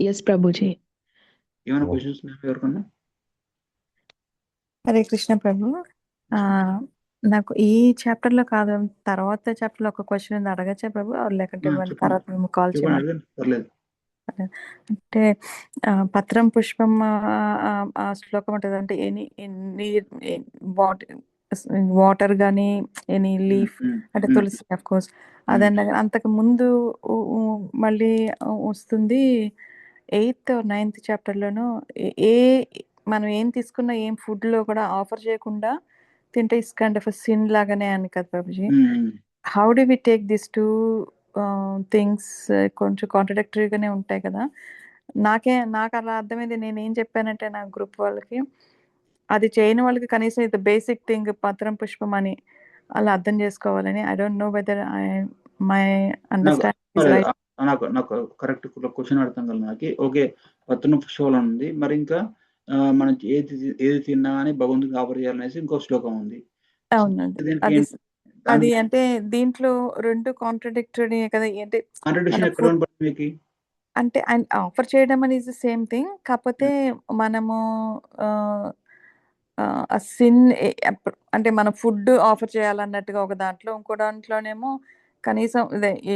ఎస్ ప్రభుజీ. ఏమైనా క్వశ్చన్స్ ఉన్నాయా ఎవరికన్నా? హరే కృష్ణ ప్రభు. నాకు ఈ చాప్టర్ లో కాదు, తర్వాత చాప్టర్ లో ఒక క్వశ్చన్ ఉంది, అడగచ్చా ప్రభు? లేకంటే తర్వాత మేము కాల్ చేయాలి? పర్లేదు. అంటే పత్రం పుష్పం ఆ శ్లోకం ఉంటుంది. అంటే వాటర్ కానీ ఎనీ లీఫ్ అంటే తులసి ఆఫ్ కోర్స్ అదన్నా కానీ అంతకు ముందు మళ్ళీ వస్తుంది 8th or 9th చాప్టర్లోనూ ఏ మనం ఏం తీసుకున్నా ఏం ఫుడ్లో కూడా ఆఫర్ చేయకుండా తింటే ఇస్ కైండ్ ఆఫ్ సిన్ లాగానే అని కదా ప్రభుజీ. How do we take this two things? కొంచెం కాంట్రడిక్టరీగానే ఉంటాయి కదా. నాకు అలా అర్థమైంది. నేను ఏం చెప్పానంటే నా గ్రూప్ వాళ్ళకి, అది చేయని వాళ్ళకి కనీసం ఇది బేసిక్ థింగ్ పత్రం పుష్పం అని అలా అర్థం చేసుకోవాలని. I don't know whether my understanding నాకు కరెక్ట్ క్వశ్చన్ అర్థం కాదు నాకు. ఓకే, పత్రం పుష్పాలు ఉంది, మరి ఇంకా మనం ఏది తిన్నా కానీ భగవంతుడికి ఆఫర్ చేయాలనేసి ఇంకో శ్లోకం ఉంది. అవునండి, అది అంటే దీంట్లో రెండు కాంట్రడిక్టరీ కదా. కాంట్రడిక్షన్ ఎక్కడ కనపడుతుంది మీకు? అంటే ఆయన ఆఫర్ చేయడం అనేది ద సేమ్ థింగ్, కాకపోతే మనము ఆ సిన్ అంటే మనం ఫుడ్ ఆఫర్ చేయాలన్నట్టుగా ఒక దాంట్లో, ఇంకో దాంట్లోనేమో కనీసం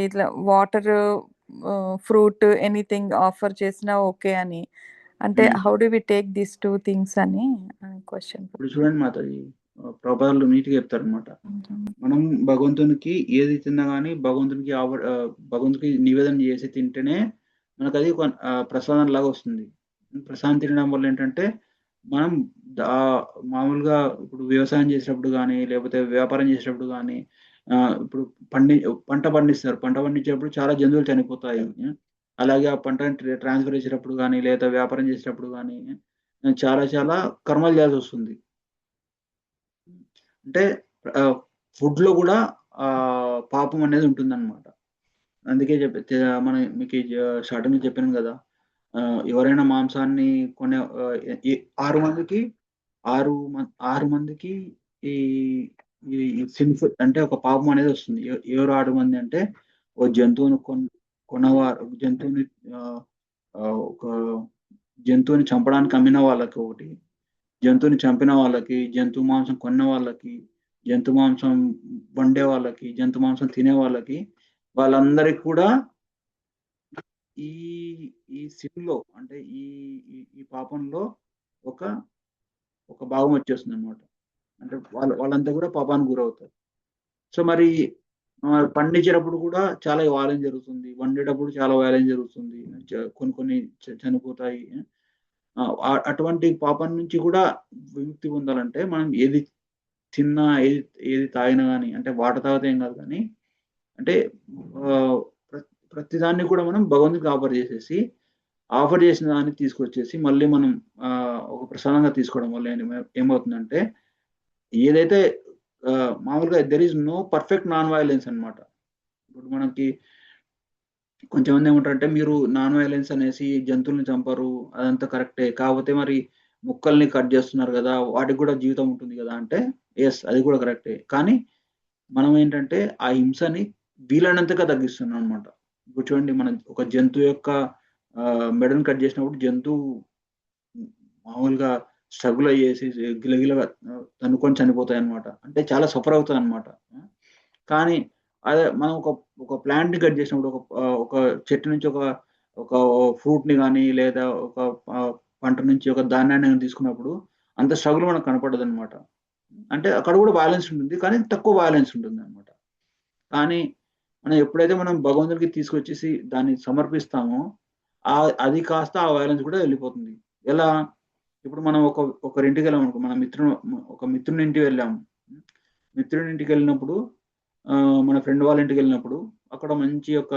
ఇట్లా వాటర్, ఫ్రూట్, ఎనీథింగ్ ఆఫర్ చేసినా ఓకే అని. అంటే how do we take these two things అని క్వశ్చన్. ఇప్పుడు చూడండి మాతాజీ, ప్రభుపాదులు నీట్గా చెప్తారు అనమాట. మనం భగవంతునికి ఏది తిన్నా కానీ భగవంతునికి నివేదన చేసి తింటేనే మనకు అది ప్రసాదం లాగా వస్తుంది. ప్రసాదం తినడం వల్ల ఏంటంటే మనం మామూలుగా ఇప్పుడు వ్యవసాయం చేసేటప్పుడు కానీ లేకపోతే వ్యాపారం చేసేటప్పుడు కానీ ఇప్పుడు పంట పండిస్తారు. పంట పండించేటప్పుడు చాలా జంతువులు చనిపోతాయి. అలాగే ఆ పంటని ట్రాన్స్ఫర్ చేసేటప్పుడు కానీ లేదా వ్యాపారం చేసేటప్పుడు కానీ చాలా చాలా కర్మలు చేయాల్సి వస్తుంది. అంటే ఫుడ్లో కూడా పాపం అనేది ఉంటుందన్నమాట. అందుకే మనం మీకు స్టార్టింగ్లో చెప్పాను కదా, ఎవరైనా మాంసాన్ని కొనే 6 మందికి ఈ సిన్ఫుల్ అంటే ఒక పాపం అనేది వస్తుంది. ఎవరు 6 మంది అంటే ఒక జంతువుని కొన్నవారు, ఒక జంతువుని చంపడానికి అమ్మిన వాళ్ళకి ఒకటి, జంతువుని చంపిన వాళ్ళకి, జంతు మాంసం కొన్న వాళ్ళకి, జంతు మాంసం వండే వాళ్ళకి, జంతు మాంసం తినే వాళ్ళకి, వాళ్ళందరికీ కూడా ఈ సిన్లో అంటే ఈ పాపంలో ఒక భాగం వచ్చేస్తుంది అనమాట. అంటే వాళ్ళంతా కూడా పాపానికి గురవుతారు. సో మరి పండించేటప్పుడు కూడా చాలా వైలెన్స్ జరుగుతుంది, వండేటప్పుడు చాలా వైలెన్స్ జరుగుతుంది, కొన్ని చనిపోతాయి. అటువంటి పాపం నుంచి కూడా విముక్తి పొందాలంటే మనం ఏది తిన్నా ఏది తాగినా కానీ, అంటే వాటర్ తాగితే ఏం కాదు కానీ, అంటే ప్రతిదాన్ని కూడా మనం భగవంతుడికి ఆఫర్ చేసిన దాన్ని తీసుకొచ్చేసి మళ్ళీ మనం ఒక ప్రసాదంగా తీసుకోవడం వల్ల ఏమవుతుందంటే, ఏదైతే మామూలుగా there is no perfect non violence అనమాట. ఇప్పుడు మనకి కొంచెంమంది ఏమంటారంటే, మీరు నాన్ వైలెన్స్ అనేసి జంతువుల్ని చంపరు, అదంతా కరెక్టే, కాకపోతే మరి ముక్కల్ని కట్ చేస్తున్నారు కదా, వాటికి కూడా జీవితం ఉంటుంది కదా అంటే, ఎస్ అది కూడా కరెక్టే. కానీ మనం ఏంటంటే ఆ హింసని వీలైనంతగా తగ్గిస్తున్నాం అనమాట. ఇప్పుడు చూడండి, మనం ఒక జంతువు యొక్క మెడను కట్ చేసినప్పుడు జంతువు మామూలుగా స్ట్రగుల్ అయ్యేసి గిలగిలగా తన్నుకొని చనిపోతాయి అనమాట. అంటే చాలా సఫర్ అవుతుంది అనమాట. కానీ అదే మనం ఒక ప్లాంట్ని కట్ చేసినప్పుడు, ఒక చెట్టు నుంచి ఒక ఫ్రూట్ని కానీ లేదా ఒక పంట నుంచి ఒక ధాన్యాన్ని తీసుకున్నప్పుడు అంత స్ట్రగుల్ మనకు కనపడదు అనమాట. అంటే అక్కడ కూడా వైలెన్స్ ఉంటుంది, కానీ తక్కువ వైలెన్స్ ఉంటుంది అనమాట. కానీ మనం ఎప్పుడైతే మనం భగవంతుడికి తీసుకొచ్చేసి దాన్ని సమర్పిస్తామో అది కాస్త ఆ వైలెన్స్ కూడా వెళ్ళిపోతుంది. ఎలా? ఇప్పుడు మనం ఒకరింటికి వెళ్ళాము అనుకో, ఒక మిత్రుని ఇంటికి వెళ్ళాము. మిత్రుని ఇంటికి వెళ్ళినప్పుడు మన ఫ్రెండ్ వాళ్ళ ఇంటికి వెళ్ళినప్పుడు అక్కడ మంచి ఒక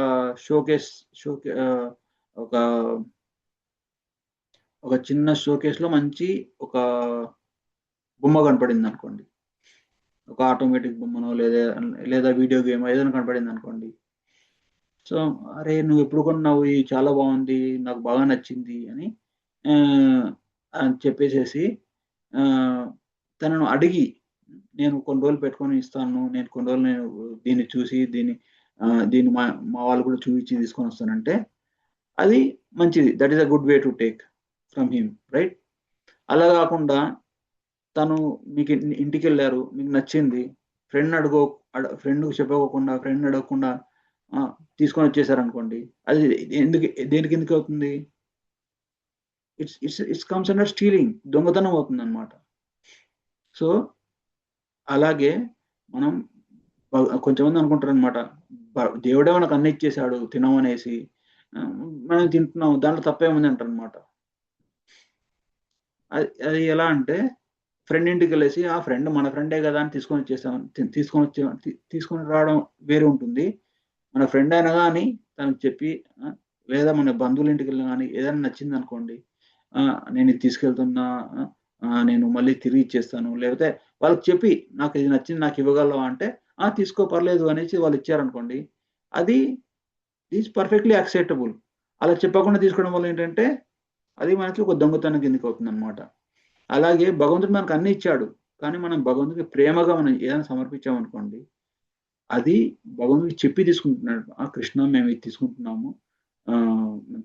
చిన్న షోకేస్లో మంచి ఒక బొమ్మ కనపడింది అనుకోండి, ఒక ఆటోమేటిక్ బొమ్మనో లేదా వీడియో గేమ్ ఏదైనా కనపడింది అనుకోండి. సో అరే నువ్వు ఎప్పుడు కొన్నావు, చాలా బాగుంది, నాకు బాగా నచ్చింది అని చెప్పేసేసి తనను అడిగి, నేను కొన్ని రోజులు పెట్టుకొని ఇస్తాను, నేను కొన్ని రోజులు దీన్ని చూసి దీన్ని మా వాళ్ళు కూడా చూపించి తీసుకొని వస్తానంటే అది మంచిది. That is a good way to take from him, right? అలా కాకుండా తను మీకు ఇంటికి వెళ్ళారు, మీకు నచ్చింది, ఫ్రెండ్కి చెప్పకోకుండా, ఫ్రెండ్ అడగకుండా తీసుకొని వచ్చేసారనుకోండి, అది దేనికి ఎందుకు అవుతుంది? ఇట్స్ కమ్స్ అండర్ స్టీలింగ్, దొంగతనం అవుతుంది అనమాట. సో అలాగే మనం కొంచెంమంది అనుకుంటారు అనమాట, దేవుడే మనకు అన్ని ఇచ్చేసాడు తినమనేసి, మనం తింటున్నాం, దాంట్లో తప్పేముంది అంటారు అనమాట. అది అది ఎలా అంటే, ఫ్రెండ్ ఇంటికి వెళ్ళేసి ఆ ఫ్రెండ్ మన ఫ్రెండే కదా అని తీసుకొని వచ్చేసాం, తీసుకొని రావడం వేరే ఉంటుంది. మన ఫ్రెండ్ అయినా కానీ తనకు చెప్పి, లేదా మన బంధువుల ఇంటికి వెళ్ళినా కానీ ఏదైనా నచ్చింది అనుకోండి, నేను ఇది తీసుకెళ్తున్నా, నేను మళ్ళీ తిరిగి ఇచ్చేస్తాను, లేకపోతే వాళ్ళకి చెప్పి నాకు ఇది నచ్చింది నాకు ఇవ్వగలవా అంటే, తీసుకో పర్లేదు అనేసి వాళ్ళు ఇచ్చారనుకోండి, అది ఈజ్ పర్ఫెక్ట్లీ యాక్సెప్టబుల్. అలా చెప్పకుండా తీసుకోవడం వల్ల ఏంటంటే అది మనకి ఒక దొంగతనం కిందకి అవుతుంది అనమాట. అలాగే భగవంతుడు మనకు అన్ని ఇచ్చాడు, కానీ మనం భగవంతుడికి ప్రేమగా మనం ఏదైనా సమర్పించామనుకోండి, అది భగవంతుడికి చెప్పి తీసుకుంటున్నాడు. కృష్ణ మేము ఇది తీసుకుంటున్నాము,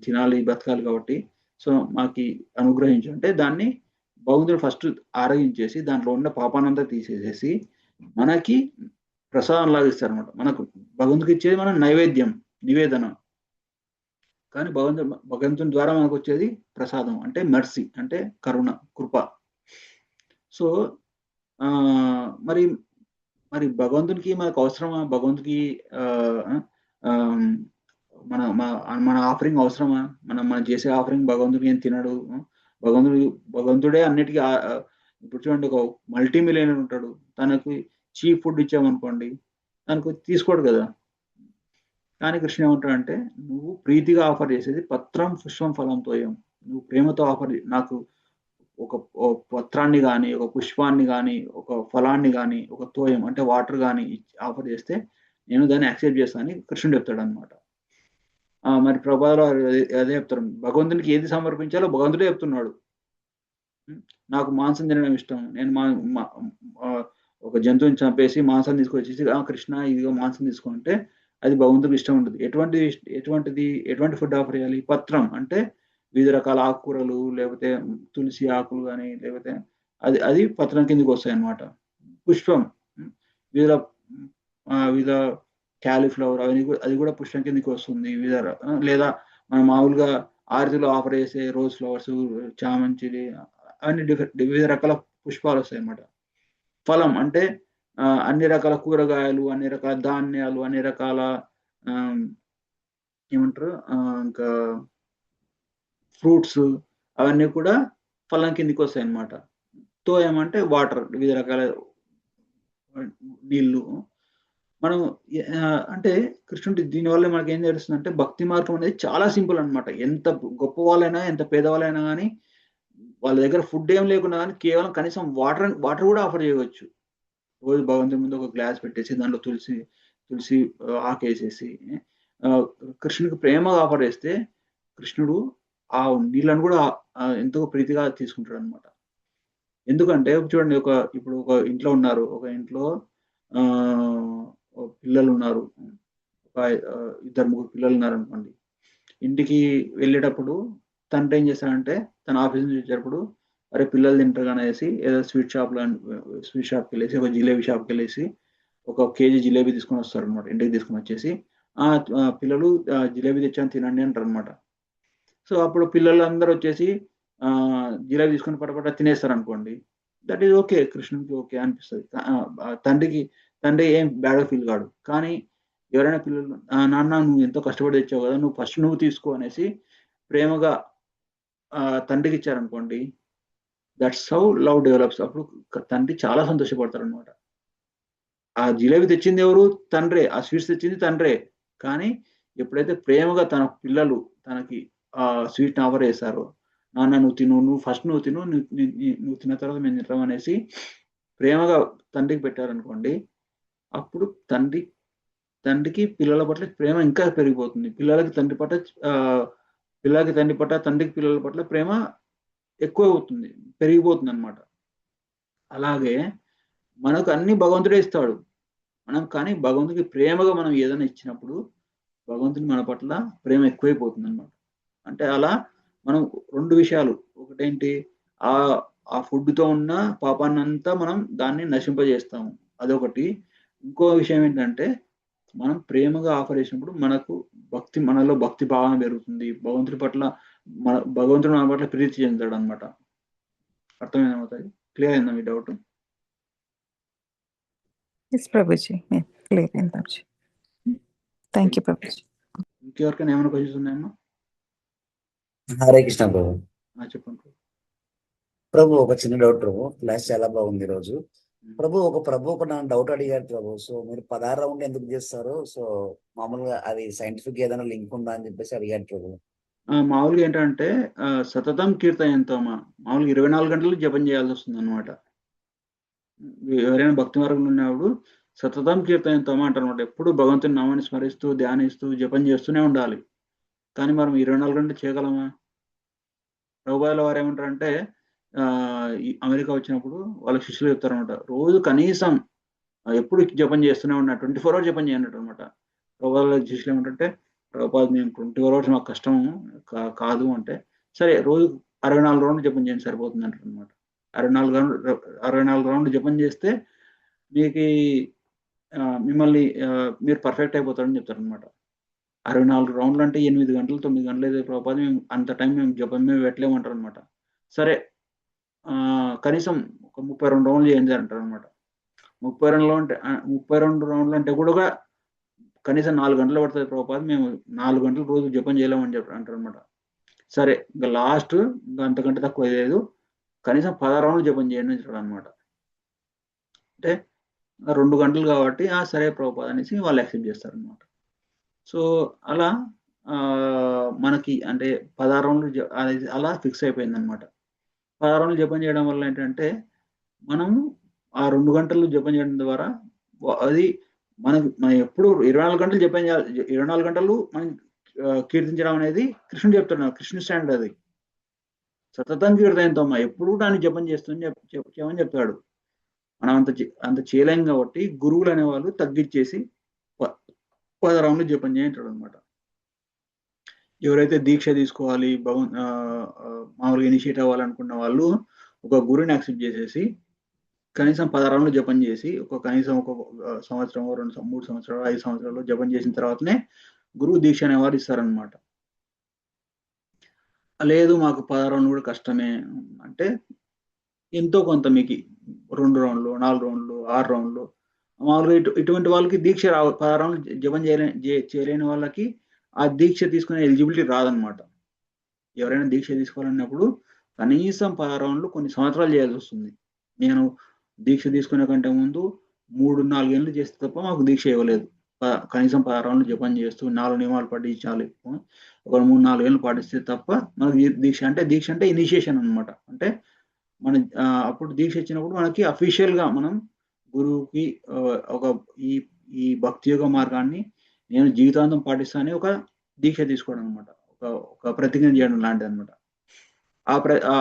తినాలి బతకాలి కాబట్టి, సో మాకి అనుగ్రహించు అంటే, దాన్ని భగవంతుడు ఫస్ట్ ఆరగించేసి దాంట్లో ఉన్న పాపానంతా తీసేసేసి మనకి ప్రసాదం లాగా ఇస్తారనమాట. మనకు భగవంతుడికి ఇచ్చేది మన నైవేద్యం, నివేదన. కానీ భగవంతుని ద్వారా మనకు వచ్చేది ప్రసాదం, అంటే మెర్సీ, అంటే కరుణ, కృప. సో మరి మరి భగవంతునికి మనకు అవసరమా? భగవంతుడికి మన మన ఆఫరింగ్ అవసరమా? మనం చేసే ఆఫరింగ్ భగవంతుడికి ఏం తినడు. భగవంతుడే అన్నిటికీ ఇప్పుడు చూడండి, ఒక మల్టీ మిలియనర్ ఉంటాడు, తనకి చీప్ ఫుడ్ ఇచ్చామనుకోండి తనకు తీసుకోడు కదా. కానీ కృష్ణ ఏమంటాడంటే, నువ్వు ప్రీతిగా ఆఫర్ చేసేది పత్రం పుష్పం ఫలంతో ఏం, నువ్వు ప్రేమతో ఆఫర్ నాకు ఒక పత్రాన్ని కానీ, ఒక పుష్పాన్ని కానీ, ఒక ఫలాన్ని కానీ, ఒక తోయం అంటే వాటర్ కానీ ఆఫర్ చేస్తే నేను దాన్ని యాక్సెప్ట్ చేస్తాను అని కృష్ణుడు చెప్తాడు అనమాట. మరి ప్రభాలో అదే చెప్తారు, భగవంతునికి ఏది సమర్పించాలో భగవంతుడే చెప్తున్నాడు. నాకు మాంసం తినడం ఇష్టం, నేను ఒక జంతువుని చంపేసి మాంసం తీసుకొచ్చేసి కృష్ణ ఇదిగో మాంసం తీసుకుంటే అది భగవంతుడికి ఇష్టం ఉంటుంది. ఎటువంటి ఫుడ్ ఆఫర్ చేయాలి? పత్రం అంటే వివిధ రకాల ఆకుకూరలు, లేకపోతే తులసి ఆకులు కానీ, లేకపోతే అది పత్రం కిందకి వస్తాయి అన్నమాట. పుష్పం వివిధ క్యాలీఫ్లవర్ అది కూడా పుష్పం కిందకి వస్తుంది. లేదా మనం మామూలుగా ఆరతిలో ఆఫర్ చేసే రోజ్ ఫ్లవర్స్, చామంతిలి, అవన్నీ వివిధ రకాల పుష్పాలు వస్తాయి అన్నమాట. ఫలం అంటే అన్ని రకాల కూరగాయలు, అన్ని రకాల ధాన్యాలు, అన్ని రకాల ఏమంటారు ఇంకా ఫ్రూట్స్, అవన్నీ కూడా ఫలం కిందికి వస్తాయి అన్నమాట. తోయం అంటే వాటర్, వివిధ రకాల నీళ్లు. మనం అంటే కృష్ణుడి దీనివల్ల మనకి ఏం తెలుస్తుంది అంటే, భక్తి మార్గం అనేది చాలా సింపుల్ అనమాట. ఎంత గొప్ప వాళ్ళైనా, ఎంత పేదవాళ్ళైనా కానీ, వాళ్ళ దగ్గర ఫుడ్ ఏం లేకున్నా కానీ కేవలం కనీసం వాటర్ కూడా ఆఫర్ చేయవచ్చు. రోజు భగవంతుని ముందు ఒక గ్లాస్ పెట్టేసి దాంట్లో తులసి ఆకేసేసి కృష్ణుడికి ప్రేమగా ఆఫర్ చేస్తే కృష్ణుడు ఆ నీళ్ళను కూడా ఎంతో ప్రీతిగా తీసుకుంటాడు అనమాట. ఎందుకంటే చూడండి, ఇప్పుడు ఒక ఇంట్లో ఉన్నారు, ఒక ఇంట్లో పిల్లలు ఉన్నారు, ఒక 2-3 పిల్లలు ఉన్నారు అనుకోండి. ఇంటికి వెళ్ళేటప్పుడు తండ్రి ఏం చేస్తాడంటే, తన ఆఫీస్ నుంచి వచ్చేటప్పుడు అరే పిల్లలు తింటారు అనేసి ఏదో స్వీట్ షాప్కి వెళ్ళేసి, ఒక జిలేబీ షాప్కి వెళ్ళేసి ఒక కేజీ జిలేబీ తీసుకొని వస్తారు అనమాట. ఇంటికి తీసుకొని వచ్చేసి పిల్లలు జిలేబీ తెచ్చాను తినండి అంటారు అనమాట. సో అప్పుడు పిల్లలందరూ వచ్చేసి జిలేబీ తీసుకొని పటపట తినేస్తారు అనుకోండి, దట్ ఈజ్ ఓకే, కృష్ణుడికి ఓకే అనిపిస్తుంది. తండ్రి ఏం బ్యాడ్గా ఫీల్ కాడు. కానీ ఎవరైనా పిల్లలు నాన్న నువ్వు ఎంతో కష్టపడి తెచ్చావు కదా, నువ్వు ఫస్ట్ నువ్వు తీసుకో అనేసి ప్రేమగా తండ్రికి ఇచ్చారనుకోండి, దట్స్ హౌ లవ్ డెవలప్స్. అప్పుడు తండ్రి చాలా సంతోషపడతారు అనమాట. ఆ జిలేబీ తెచ్చింది ఎవరు? తండ్రే. ఆ స్వీట్స్ తెచ్చింది తండ్రే. కానీ ఎప్పుడైతే ప్రేమగా తన పిల్లలు తనకి స్వీట్ని ఆఫర్ చేశారో, నాన్న నువ్వు తిను, నువ్వు తిను, నువ్వు తిన్న తర్వాత మేము తింటాం అనేసి ప్రేమగా తండ్రికి పెట్టారనుకోండి, అప్పుడు తండ్రికి పిల్లల పట్ల ప్రేమ ఇంకా పెరిగిపోతుంది. పిల్లలకి తండ్రి పట్ల తండ్రికి పిల్లల పట్ల ప్రేమ ఎక్కువ అవుతుంది, పెరిగిపోతుంది అనమాట. అలాగే మనకు అన్ని భగవంతుడే ఇస్తాడు. కానీ భగవంతుడికి ప్రేమగా మనం ఏదైనా ఇచ్చినప్పుడు భగవంతుని మన పట్ల ప్రేమ ఎక్కువైపోతుంది అనమాట. అంటే అలా మనం 2 విషయాలు, ఒకటేంటి, ఆ ఫుడ్తో ఉన్న పాపాన్నంతా మనం దాన్ని నశింపజేస్తాము, అదొకటి. ఇంకో విషయం ఏంటంటే, మనం ప్రేమగా ఆఫర్ చేసినప్పుడు మనలో భక్తి భావన పెరుగుతుంది. భగవంతుడు మన పట్ల ప్రీతి చెందుతాడు అనమాట. అర్థమైందా? క్లియర్ అయిందా మీ డౌట్? ఎస్ ప్రభుజీ, క్లియర్ అయింది ప్రభుజీ. Thank you Prabhuji. ఇంకెవరికైనా ఏమైనా క్వశ్చన్స్ ఉన్నాయమ్మా? హరే కృష్ణ ప్రభు. చెప్పండి ప్రభు, ఒక చిన్న డౌట్ ప్రభు. క్లాస్ చాలా బాగుంది ఈ రోజు. ప్రభు ఒక నా డౌట్ అడిగారు ప్రభు. సో మీరు 16 రౌండ్ ఎందుకు చేస్తారు? సో మామూలుగా అది సైంటిఫిక్ ఏదైనా లింక్ ఉందా అని చెప్పేసి అడిగారు ప్రభు. మామూలుగా ఏంటంటే సతతం కీర్తయంతో మామూలుగా 24 గంటలు జపం చేయాల్సి వస్తుంది అనమాట. ఎవరైనా భక్తి మార్గంలో ఉన్నప్పుడు సతతం కీర్తయంతో అంటారు అనమాట. ఎప్పుడు భగవంతుని నామాన్ని స్మరిస్తూ ధ్యానిస్తూ జపం చేస్తూనే ఉండాలి. కానీ మనం 24 గంటలు చేయగలమా? ప్రభుపాదుల వారు ఏమంటారంటే అమెరికా వచ్చినప్పుడు వాళ్ళ శిష్యులు చెప్తారనమాట, రోజు కనీసం ఎప్పుడు జపం చేస్తూనే ఉన్నా 24 అవర్స్ జపం చేయనట్టు అనమాట. ప్రభుపాదుల శిష్యులు ఏమంటే, ప్రభుపాద మేము 24 అవర్స్ మాకు కష్టం కాదు అంటే, సరే రోజు 64 రౌండ్లు జపం చేయండి సరిపోతుంది అంటారు అనమాట. 64 రౌండ్లు జపం చేస్తే మీకు మిమ్మల్ని మీరు పర్ఫెక్ట్ అయిపోతారని చెప్తారు అనమాట. 64 రౌండ్లు అంటే 8 గంటలు 9 గంటలు అయితే ప్రభుపాద మేము అంత టైం మేము జపం మేము పెట్టలేమంటారు అనమాట. సరే కనీసం ఒక 32 రౌండ్లు చేయండి అంటారు అనమాట. 32 రౌండ్లు అంటే కూడా కనీసం 4 గంటలు పడుతుంది ప్రభుపాద, మేము 4 గంటలు రోజు జపం చేయలేమని చెప్పి అంటారు అనమాట. సరే ఇంకా లాస్ట్ ఇంకా అంతకంటే తక్కువ లేదు, కనీసం 10 రౌండ్లు జపం చేయండి అని అనమాట. అంటే 2 గంటలు కాబట్టి సరే ప్రభుపాద అనేసి వాళ్ళు యాక్సెప్ట్ చేస్తారు అనమాట. సో అలా మనకి అంటే 16 రౌండ్లు అలా ఫిక్స్ అయిపోయింది అనమాట. 16 రౌండ్లు జపం చేయడం వల్ల ఏంటంటే మనము ఆ 2 గంటలు జపం చేయడం ద్వారా అది మనం ఎప్పుడు 24 గంటలు జపం చేయాలి. 24 గంటలు మనం కీర్తించడం అనేది కృష్ణుడు చెప్తున్నాడు, కృష్ణుడు స్టాండ్ అది. సతతం కీర్తయంతో ఎప్పుడు దాన్ని జపం చేస్తుందని చెప్పమని చెప్తాడు. మనం అంత చేయలేం కాబట్టి గురువులు అనేవాళ్ళు తగ్గించేసి 10 రౌండ్లు జపం చేయంటాడు అనమాట. ఎవరైతే దీక్ష తీసుకోవాలి మామూలుగా ఇనిషియేట్ అవ్వాలనుకున్న వాళ్ళు ఒక గురువుని యాక్సెప్ట్ చేసేసి కనీసం 10 రౌండ్లు జపం చేసి కనీసం ఒక సంవత్సరం 3 సంవత్సరాలు 5 సంవత్సరాలు జపం చేసిన తర్వాతనే గురువు దీక్ష అనేవారు ఇస్తారనమాట. లేదు మాకు 10 రౌండ్లు కూడా కష్టమే అంటే ఎంతో కొంత మీకు 2 రౌండ్లు 4 రౌండ్లు 6 రౌండ్లు మామూలుగా ఇటువంటి వాళ్ళకి దీక్ష 10 రౌండ్లు జపం చేయలేని వాళ్ళకి ఆ దీక్ష తీసుకునే ఎలిజిబిలిటీ రాదనమాట. ఎవరైనా దీక్ష తీసుకోవాలన్నప్పుడు కనీసం 10 రౌండ్లు కొన్ని సంవత్సరాలు చేయాల్సి వస్తుంది. నేను దీక్ష తీసుకునే కంటే ముందు 3-4 ఏళ్ళు చేస్తే తప్ప మాకు దీక్ష ఇవ్వలేదు. కనీసం 10 రౌండ్లు జపం చేస్తూ 4 నియమాలు పాటించాలి, ఒక 3-4 ఏళ్ళు పాటిస్తే తప్ప మనకి దీక్ష అంటే ఇనిషియేషన్ అనమాట. అంటే మన అప్పుడు దీక్ష ఇచ్చినప్పుడు మనకి అఫీషియల్గా మనం గురువుకి ఈ భక్తి యోగ మార్గాన్ని నేను జీవితాంతం పాటిస్తానని ఒక దీక్ష తీసుకోవడం అనమాట, ఒక ప్రతిజ్ఞ చేయడం లాంటిది అనమాట.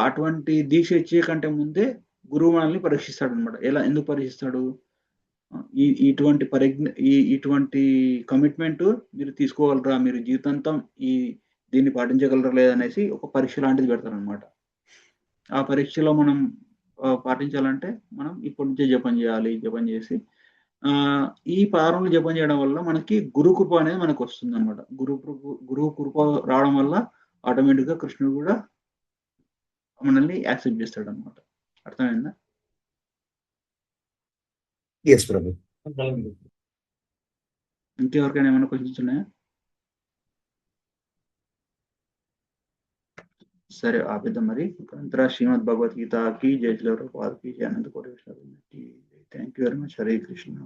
అటువంటి దీక్ష ఇచ్చే కంటే ముందే గురువు మనల్ని పరీక్షిస్తాడు అనమాట. ఎందుకు పరీక్షిస్తాడు? ఇటువంటి కమిట్మెంట్ మీరు తీసుకోగలరా, మీరు జీవితాంతం దీన్ని పాటించగలరా లేదనేసి ఒక పరీక్ష లాంటిది పెడతారు అనమాట. ఆ పరీక్షలో మనం పాటించాలంటే మనం ఇప్పటి నుంచే జపం చేయాలి. జపం చేసి ఈ 10 రౌండ్లు జపం చేయడం వల్ల మనకి గురు కృప అనేది మనకు వస్తుంది అనమాట. గురువు కృప రావడం వల్ల ఆటోమేటిక్గా కృష్ణుడు కూడా మనల్ని యాక్సెప్ట్ చేస్తాడు అనమాట. అర్థమైందా? ఎస్ ప్రభు. ఇంకెవరికైనా ఏమైనా క్వశ్చన్స్ ఉన్నాయా? సరే ఆపిద్దాం మరి. శ్రీమద్ భగవద్గీతకి జై శ్రీ ప్రభుపాదకి జై అనంత కోటి. Thank you very much. Hare Krishna.